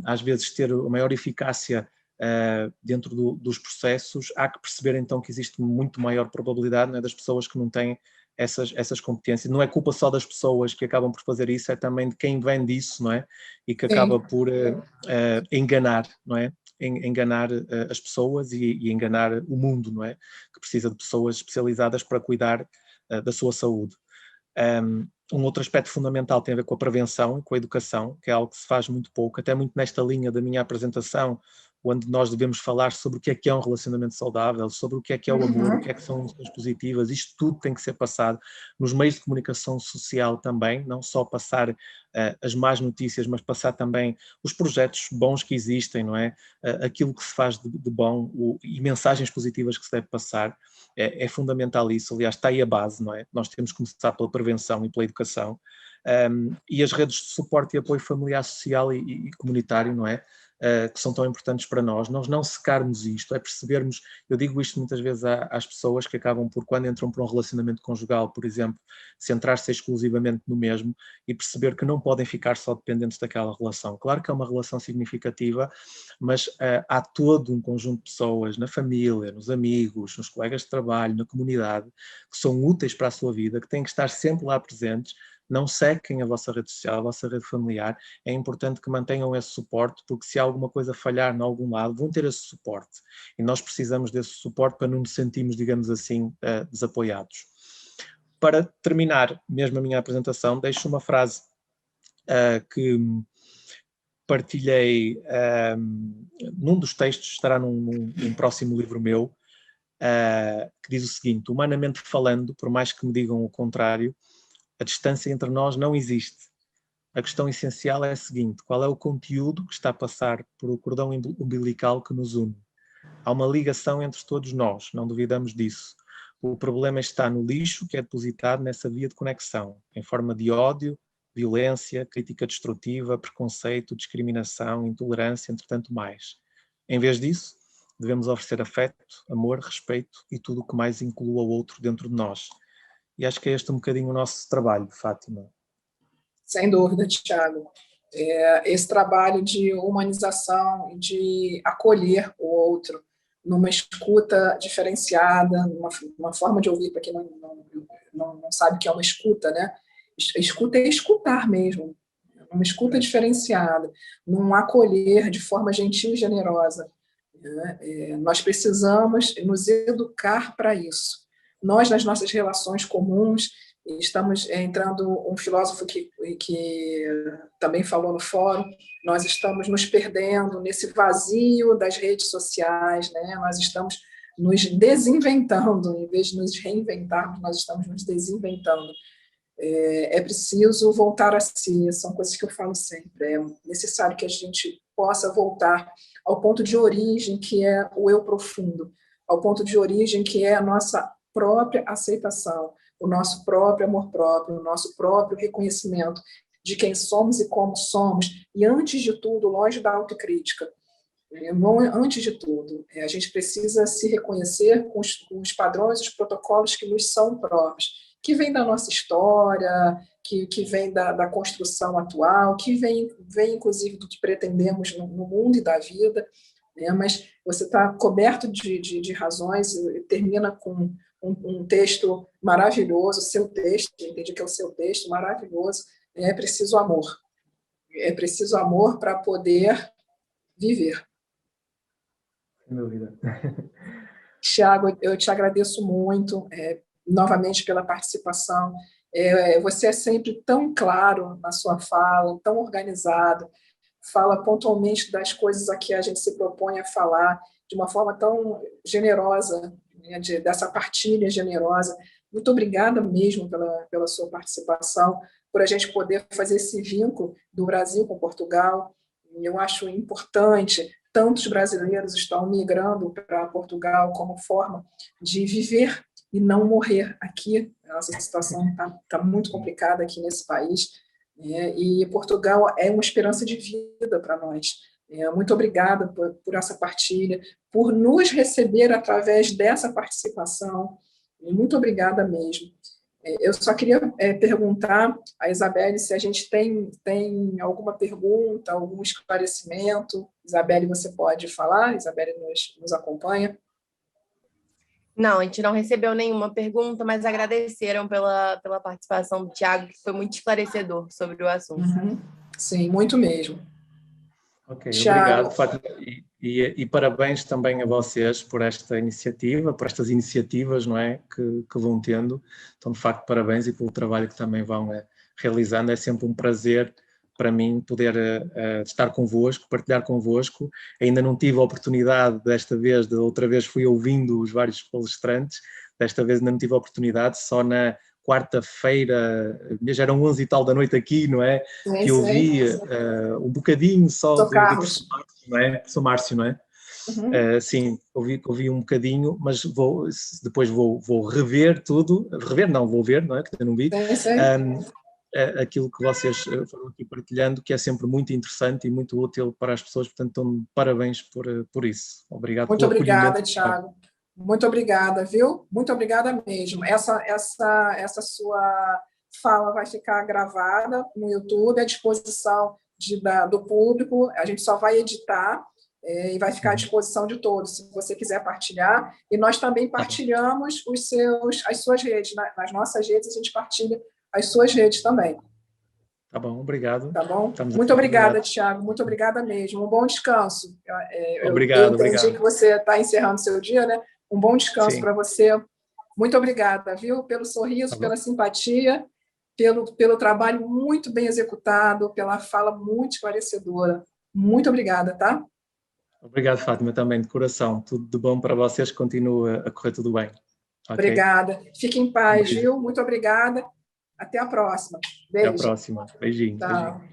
A: às vezes, ter a maior eficácia dentro dos processos, há que perceber, então, que existe muito maior probabilidade, não é, das pessoas que não têm essas competências. Não é culpa só das pessoas que acabam por fazer isso, é também de quem vem disso, não é? E que acaba por enganar, não é? Enganar as pessoas e enganar o mundo, não é? Que precisa de pessoas especializadas para cuidar da sua saúde. Um outro aspecto fundamental tem a ver com a prevenção e com a educação, que é algo que se faz muito pouco, até muito nesta linha da minha apresentação, onde nós devemos falar sobre o que é um relacionamento saudável, sobre o que é o amor, o que são emoções positivas. Isto tudo tem que ser passado nos meios de comunicação social também, não só passar as más notícias, mas passar também os projetos bons que existem, não é? Aquilo que se faz de bom e mensagens positivas que se deve passar. É fundamental isso, aliás, está aí a base, não é? Nós temos que começar pela prevenção e pela educação. E as redes de suporte e apoio familiar, social e comunitário, não é? que são tão importantes para nós não secarmos isto, é percebermos, eu digo isto muitas vezes às pessoas que acabam por, quando entram para um relacionamento conjugal, por exemplo, centrar-se exclusivamente no mesmo e perceber que não podem ficar só dependentes daquela relação. Claro que é uma relação significativa, mas há todo um conjunto de pessoas na família, nos amigos, nos colegas de trabalho, na comunidade, que são úteis para a sua vida, que têm que estar sempre lá presentes. Não sequem a vossa rede social, a vossa rede familiar. É importante que mantenham esse suporte, porque se alguma coisa falhar em algum lado, vão ter esse suporte. E nós precisamos desse suporte para não nos sentirmos, digamos assim, desapoiados. Para terminar mesmo a minha apresentação, deixo uma frase que partilhei num dos textos, estará num próximo livro meu, que diz o seguinte: humanamente falando, por mais que me digam o contrário, a distância entre nós não existe. A questão essencial é a seguinte: qual é o conteúdo que está a passar por o cordão umbilical que nos une? Há uma ligação entre todos nós, não duvidamos disso. O problema está no lixo que é depositado nessa via de conexão, em forma de ódio, violência, crítica destrutiva, preconceito, discriminação, intolerância, entre tanto mais. Em vez disso, devemos oferecer afeto, amor, respeito e tudo o que mais inclua o outro dentro de nós. E acho que é este um bocadinho o nosso trabalho, Fátima.
B: Sem dúvida, Tiago. Esse trabalho de humanização e de acolher o outro numa escuta diferenciada, uma forma de ouvir, para quem não sabe o que é uma escuta, né? Escuta é escutar mesmo, uma escuta diferenciada, num acolher de forma gentil e generosa. Nós precisamos nos educar para isso. Nós, nas nossas relações comuns, estamos entrando, um filósofo que também falou no fórum, nós estamos nos perdendo nesse vazio das redes sociais, né? Nós estamos nos desinventando, em vez de nos reinventarmos, nós estamos nos desinventando. É preciso voltar a si, são coisas que eu falo sempre, é necessário que a gente possa voltar ao ponto de origem, que é o eu profundo, ao ponto de origem, que é a nossa própria aceitação, o nosso próprio amor próprio, o nosso próprio reconhecimento de quem somos e como somos, e antes de tudo, longe da autocrítica. Antes de tudo, a gente precisa se reconhecer com os padrões, os protocolos que nos são próprios, que vem da nossa história, que vem da construção atual, que vem inclusive do que pretendemos no mundo e da vida, né? Mas você está coberto de razões, termina com um texto maravilhoso, seu texto, entendi que é o seu texto, maravilhoso. É preciso amor. É preciso amor para poder viver.
A: Sem dúvida.
B: Tiago, eu te agradeço muito, novamente, pela participação. Você é sempre tão claro na sua fala, tão organizado, fala pontualmente das coisas a que a gente se propõe a falar, de uma forma tão generosa, né, dessa partilha generosa. Muito obrigada mesmo pela sua participação, por a gente poder fazer esse vínculo do Brasil com Portugal. Eu acho importante, tantos brasileiros estão migrando para Portugal como forma de viver e não morrer aqui. A nossa situação está muito complicada aqui nesse país, né? E Portugal é uma esperança de vida para nós. Muito obrigada por essa partilha, por nos receber através dessa participação. Muito obrigada mesmo. Eu só queria perguntar a Isabelle se a gente tem alguma pergunta, algum esclarecimento. Isabelle, você pode falar? Isabelle nos acompanha.
C: Não, a gente não recebeu nenhuma pergunta, mas agradeceram pela participação do Tiago, que foi muito esclarecedor sobre o assunto.
B: Uhum. Sim, muito mesmo.
A: Ok, obrigado, Fátima, e parabéns também a vocês por esta iniciativa, por estas iniciativas, não é, que vão tendo. Então, de facto, parabéns e pelo trabalho que também vão realizando. É sempre um prazer para mim poder estar convosco, partilhar convosco. Ainda não tive a oportunidade desta vez, outra vez fui ouvindo os vários palestrantes, desta vez ainda não tive a oportunidade, só na quarta-feira, já eram 11 e tal da noite aqui, não é?
B: Sim,
A: que eu vi um bocadinho só do professor Márcio, não é? Professor Márcio, não é?
B: Uhum.
A: Sim, ouvi um bocadinho, mas depois vou rever tudo, rever não, vou ver, não é? Que eu não vi.
B: Sim.
A: aquilo que vocês foram aqui partilhando, que é sempre muito interessante e muito útil para as pessoas, portanto, então, parabéns por isso. Obrigado
B: Muito
A: pelo
B: obrigada,
A: acolhimento.
B: Tiago. Muito obrigada, viu? Muito obrigada mesmo. Essa sua fala vai ficar gravada no YouTube, à disposição do público. A gente só vai editar e vai ficar à disposição de todos, se você quiser partilhar. E nós também partilhamos as suas redes. Nas nossas redes, a gente partilha as suas redes também.
A: Tá bom, obrigado.
B: Tá bom? Muito obrigada, Tiago. Muito obrigada mesmo. Um bom descanso.
A: Obrigado,
B: eu entendi
A: obrigado.
B: que você está encerrando seu dia, né? Um bom descanso para você. Muito obrigada, viu? Pelo sorriso, pela simpatia, pelo trabalho muito bem executado, pela fala muito esclarecedora. Muito obrigada, tá?
A: Obrigado, Fátima, também, de coração. Tudo de bom para vocês, continua a correr tudo bem. Okay?
B: Obrigada. Fique em paz, viu? Muito obrigada. Até a próxima. Beijo.
A: Até a próxima. Beijinho.
B: Tchau.
A: Beijinho.